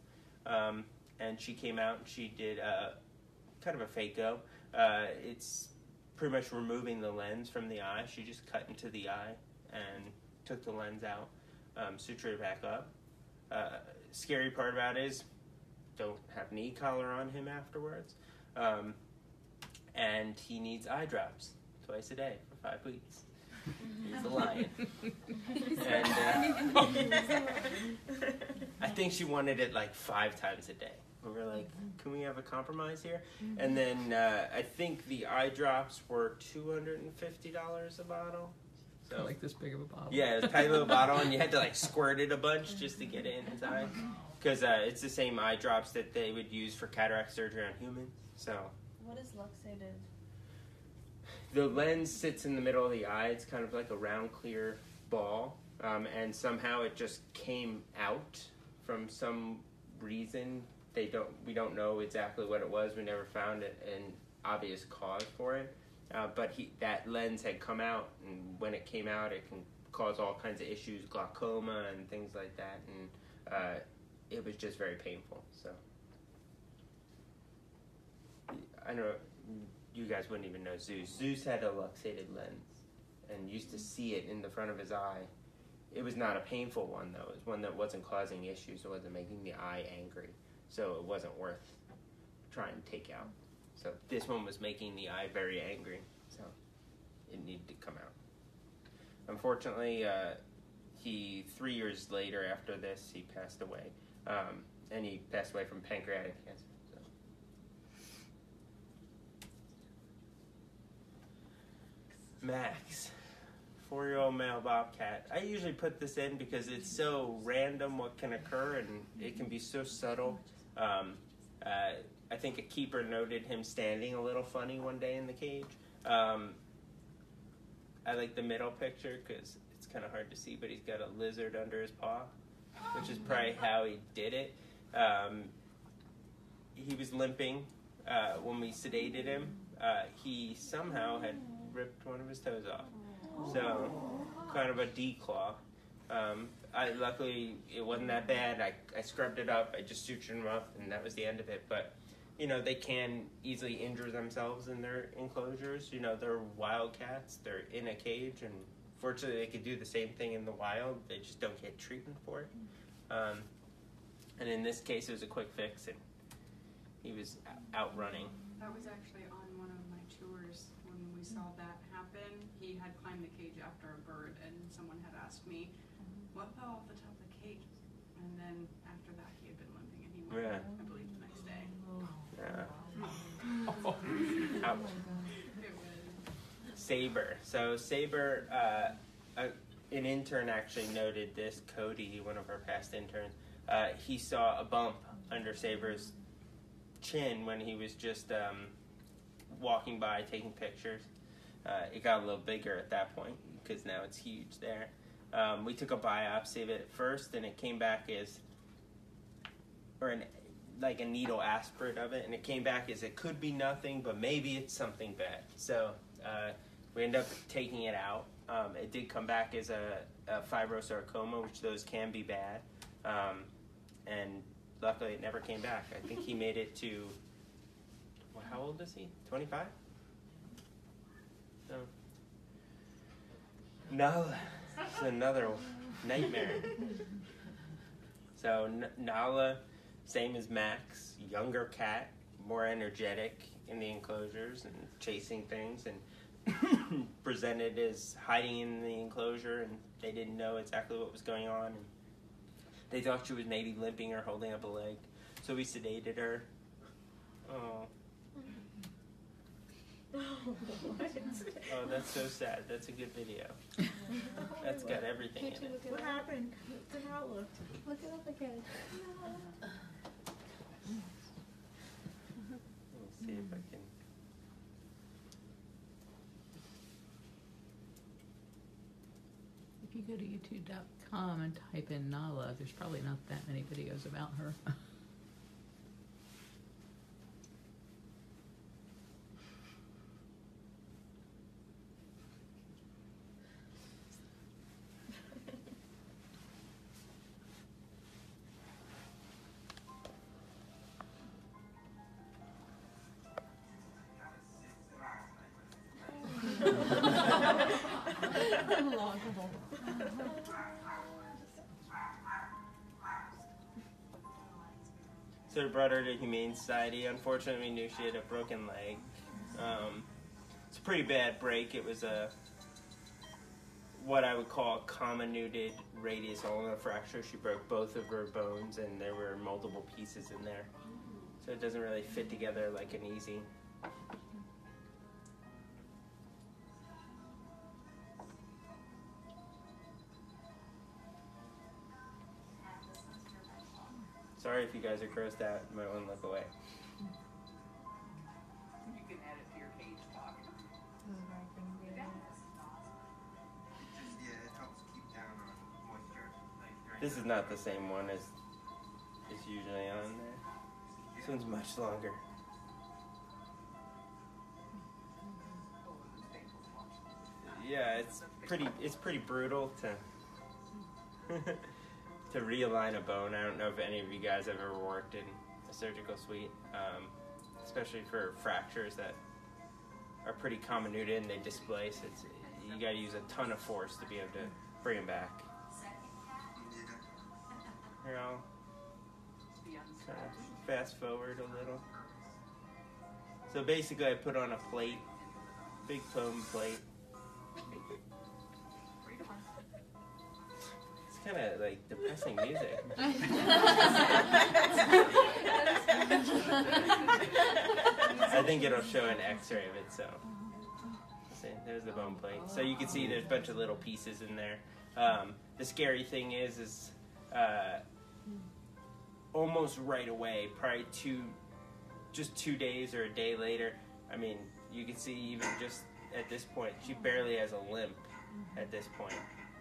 and she came out and she did kind of a phaco. It's pretty much removing the lens from the eye. She just cut into the eye and took the lens out, sutured it back up. Scary part about it is don't have an e-collar on him afterwards. And he needs eye drops twice a day for 5 weeks. He's a lion. And I think she wanted it like 5 times a day. We were like, can we have a compromise here? And then I think the eye drops were $250 a bottle. So Like this big of a bottle. yeah, it was a tiny little bottle, and you had to like squirt it a bunch just to get it in his eye. Because it's the same eye drops that they would use for cataract surgery on humans. So What is luxated? the lens sits in the middle of the eye. It's kind of like a round, clear ball, and somehow it just came out from some reason. We don't know exactly what it was. We never found an obvious cause for it. But that lens had come out, and when it came out, it can cause all kinds of issues, glaucoma and things like that. And it was just very painful. So I know you guys wouldn't even know Zeus. Zeus had a luxated lens and used to see it in the front of his eye. It was not a painful one, though. It was one that wasn't causing issues. It wasn't making the eye angry. So it wasn't worth trying to take out. So this one was making the eye very angry. So it needed to come out. Unfortunately, 3 years later after this, he passed away. And he passed away from pancreatic cancer. So. Max, 4-year-old male bobcat. I usually put this in because it's so random what can occur, and it can be so subtle. I think a keeper noted him standing a little funny one day in the cage. I like the middle picture because it's kind of hard to see, but he's got a lizard under his paw, which is probably how he did it. He was limping when we sedated him. He somehow had ripped one of his toes off. So, kind of a declaw. Luckily, it wasn't that bad. I scrubbed it up. I just sutured him up, and that was the end of it. But, they can easily injure themselves in their enclosures. They're wildcats. They're in a cage, and fortunately, they could do the same thing in the wild. They just don't get treatment for it. And in this case, it was a quick fix, and he was out running. That was actually on one of my tours when we saw that happen. He had climbed the cage after a bird, and someone had asked me, what fell off the top of the cage? And then after that, he had been limping, and he went, I believe, the next day. Ouch. It was. Saber. So Saber, an intern actually noted this, Cody, one of our past interns. He saw a bump under Saber's chin when he was just walking by taking pictures. It got a little bigger at that point because now it's huge there. We took a biopsy of it first, and it came back as, like a needle aspirate of it, and it came back as it could be nothing, but maybe it's something bad. So we ended up taking it out. It did come back as a fibrosarcoma, which those can be bad. And luckily, it never came back. I think he made it to, well, how old is he? 25? So, Nala. It's another nightmare. So, Nala, same as Max, younger cat, more energetic in the enclosures and chasing things, and presented as hiding in the enclosure, and they didn't know exactly what was going on. And they thought she was maybe limping or holding up a leg. So we sedated her. Oh. Oh, that's so sad. That's a good video. That's got everything in it. What happened? Look how it looked. Look it up again. Let's see if I can. If you you go to youtube.com and type in Nala, there's probably not that many videos about her. So we brought her to Humane Society. Unfortunately, we knew she had a broken leg. It's a pretty bad break. It was what I would call a comminuted radius ulnar fracture. She broke both of her bones, and there were multiple pieces in there. So it doesn't really fit together like an easy. Sorry if you guys are grossed out. You might want to look away. You can add it to your cage talk. This is not the same one as is usually on there. This one's much longer. Yeah, it's pretty brutal to to realign a bone. I don't know if any of you guys have ever worked in a surgical suite, especially for fractures that are pretty comminuted and they displace. You got to use a ton of force to be able to bring them back. Here, I'll kind of fast forward a little. So basically, I put on a plate, big foam plate. It's kind of like depressing music. I think it'll show an X-ray of it. So, see, there's the bone plate. So you can see there's a bunch of little pieces in there. The scary thing is almost right away, probably just 2 days or a day later, I mean, you can see even just at this point, she barely has a limp at this point.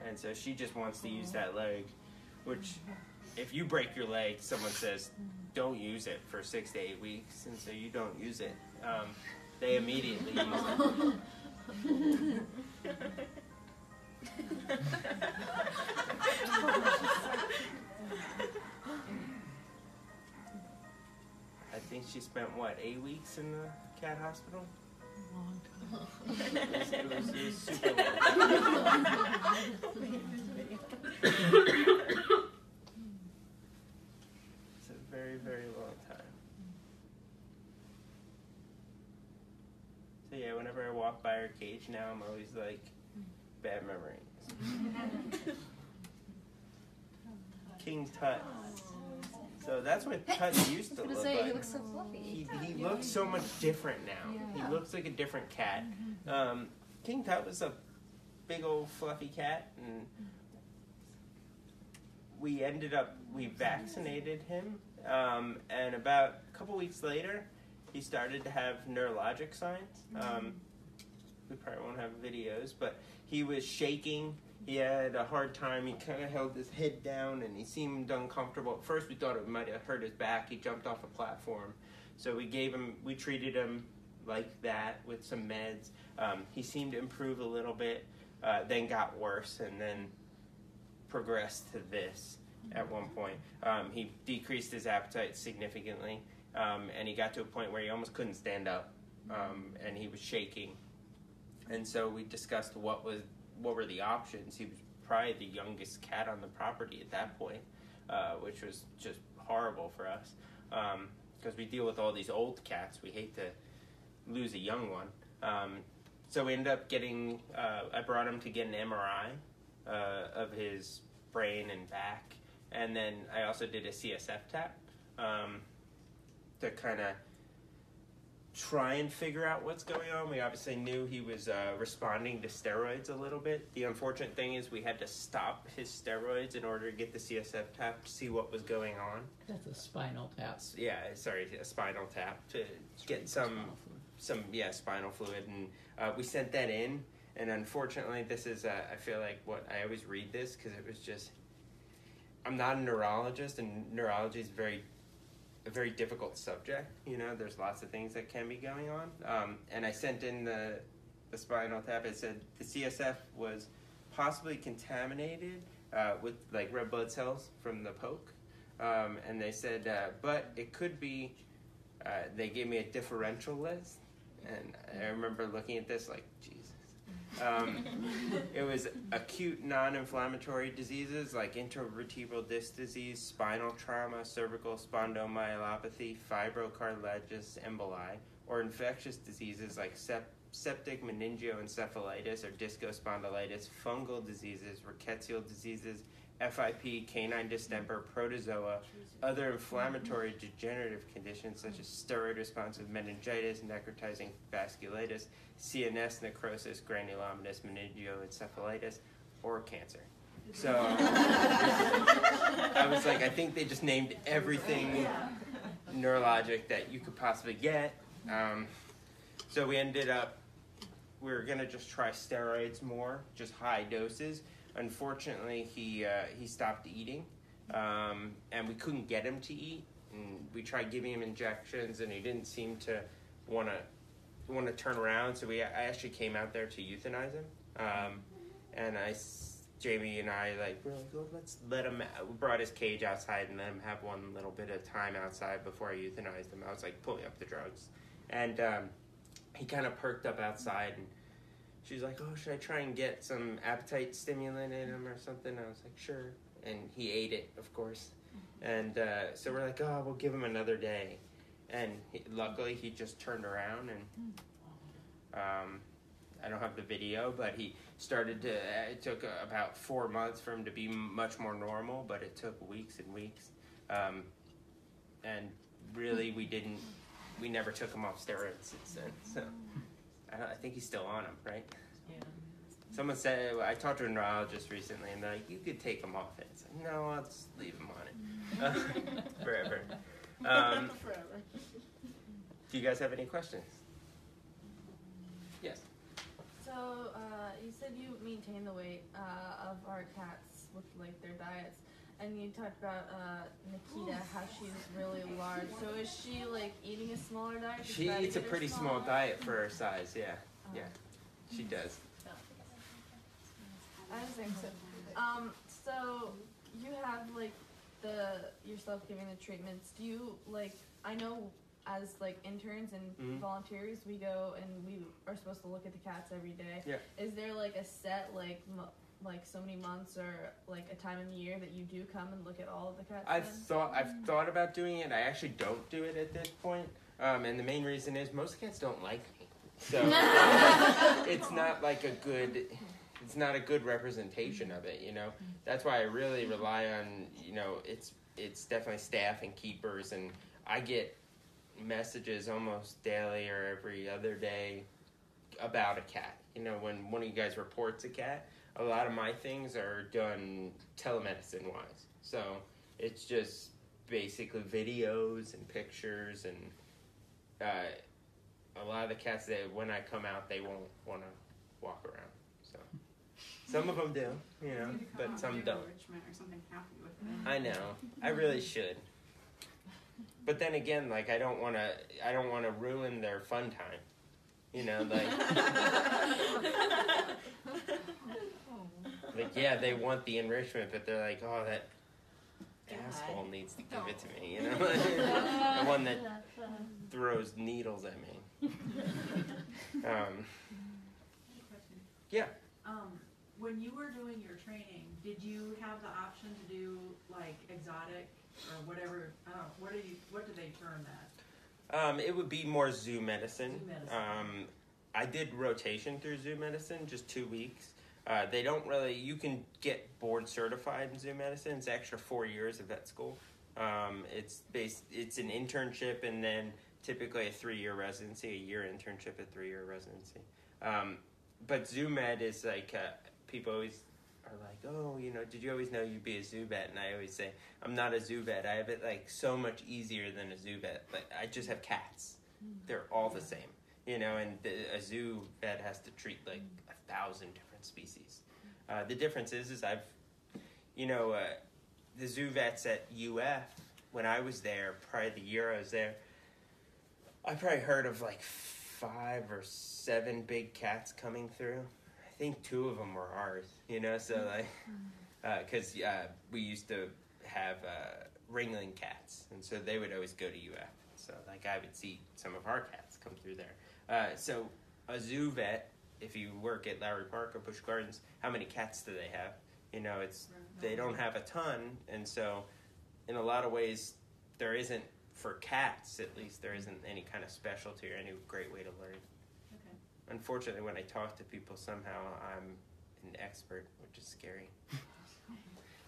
And so she just wants to use that leg, which if you break your leg, someone says, don't use it for 6 to 8 weeks, and so you don't use it. They immediately use it. I think she spent, 8 weeks in the cat hospital? Long time. It was super long. It's a very, very long time. So yeah, whenever I walk by her cage now, I'm always like, bad memories. King Tut. So that's what Tut used to look like. He looks so fluffy. He looks so much different now. Yeah. He looks like a different cat. King Tut was a big old fluffy cat, and we vaccinated him, and about a couple weeks later, he started to have neurologic signs. We probably won't have videos, but he was shaking. He had a hard time. He kind of held his head down, and he seemed uncomfortable. At first, we thought it might have hurt his back. He jumped off a platform. So we treated him like that with some meds. He seemed to improve a little bit, then got worse, and then progressed to this at one point. He decreased his appetite significantly, and he got to a point where he almost couldn't stand up, and he was shaking. And so we discussed what were the options. He was probably the youngest cat on the property at that point, which was just horrible for us, because we deal with all these old cats. We hate to lose a young one. So we ended up getting, I brought him to get an MRI of his brain and back, and then I also did a CSF tap to kind of try and figure out what's going on. We obviously knew he was responding to steroids a little bit. The unfortunate thing is we had to stop his steroids in order to get the CSF tap to see what was going on. That's a spinal tap. Yeah, sorry, a spinal tap to get some spinal fluid, and we sent that in. And unfortunately, this is, I feel like what I always read this because it was just, I'm not a neurologist, and neurology is a very difficult subject. You know, there's lots of things that can be going on. And I sent in the spinal tap. It said the CSF was possibly contaminated with like red blood cells from the poke. And they said, but it could be, they gave me a differential list. And I remember looking at this like, Jesus. It was acute non-inflammatory diseases like intervertebral disc disease, spinal trauma, cervical spondylometapathy, fibrocartilaginous emboli, or infectious diseases like septic meningoencephalitis or discospondylitis, fungal diseases, rickettsial diseases, FIP, canine distemper, protozoa, other inflammatory degenerative conditions such as steroid-responsive meningitis, necrotizing vasculitis, CNS necrosis, granulomatous meningoencephalitis, or cancer. So I was like, I think they just named everything neurologic that you could possibly get. So we ended up, we were going to just try steroids more, just high doses. Unfortunately, he stopped eating, and we couldn't get him to eat. And we tried giving him injections, and he didn't seem to want to turn around. So I actually came out there to euthanize him. And Jamie and I we're like, oh, let's let him. We brought his cage outside and let him have one little bit of time outside before I euthanized him. I was like pulling up the drugs, and he kind of perked up outside and. She's like, oh, should I try and get some appetite stimulant in him or something? I was like, sure. And he ate it, of course. And so we're like, oh, we'll give him another day. And luckily, he just turned around. And I don't have the video, but he started to, it took about 4 months for him to be much more normal, but it took weeks and weeks. And really, we never took him off steroids since then. So. I think he's still on them, right? Yeah. Someone said, I talked to a neurologist recently, and they're like, you could take him off it. It's like, no, I'll just leave him on it. Forever. Forever. Do you guys have any questions? Yes. So, you said you maintain the weight of our cats with, like, their diets. And you talked about Nikita, how she's really large. So is she like eating a smaller diet? She eats a pretty small diet for her size, yeah. Yeah, she does. I was saying so. So you have like yourself giving the treatments. Do you like? I know as like interns and volunteers, we go and we are supposed to look at the cats every day. Yeah. Is there like a set like so many months or like a time in the year that you do come and look at all of the cats? I've thought about doing it. I actually don't do it at this point, and the main reason is most cats don't like me, so it's not like it's not a good representation of it. You know, that's why I really rely on it's definitely staff and keepers, and I get messages almost daily or every other day about a cat. You know, when one of you guys reports a cat. A lot of my things are done telemedicine-wise. So it's just basically videos and pictures, and a lot of the cats, when I come out, they won't want to walk around. So some of them do, but some don't. Enrichment or something happy with it. I know. I really should. But then again, like I don't want to ruin their fun time. Like, yeah, they want the enrichment, but they're like, oh, that asshole needs to give it to me, The one that throws needles at me. Yeah. When you were doing your training, did you have the option to do, like, exotic or whatever, what do they term that? It would be more zoo medicine. Zoo medicine. I did rotation through zoo medicine, just 2 weeks. They don't really, you can get board certified in zoo medicine. It's extra 4 years of vet school. It's an internship and then typically a 3-year residency, a year internship, a 3-year residency. But zoo med is like, people always are like, oh, did you always know you'd be a zoo vet? And I always say, I'm not a zoo vet. I have it like so much easier than a zoo vet. Like I just have cats. They're all the same. And a zoo vet has to treat like 1,000 different species. The difference is I've, the zoo vets at UF, when I was there, probably the year I was there, I probably heard of like 5 or 7 big cats coming through. I think 2 of them were ours, so like, because we used to have ringling cats, and so they would always go to UF. So like I would see some of our cats come through there. So a zoo vet, if you work at Lowry Park or Busch Gardens, how many cats do they have? They don't have a ton, and so in a lot of ways, there isn't, for cats at least, there isn't any kind of specialty or any great way to learn. Okay. Unfortunately, when I talk to people, somehow I'm an expert, which is scary.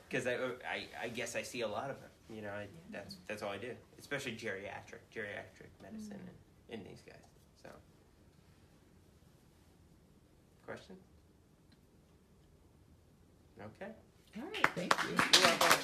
Because I guess I see a lot of them. That's all I do, especially geriatric medicine in these guys. So, question? Okay. All right, thank you. You're welcome.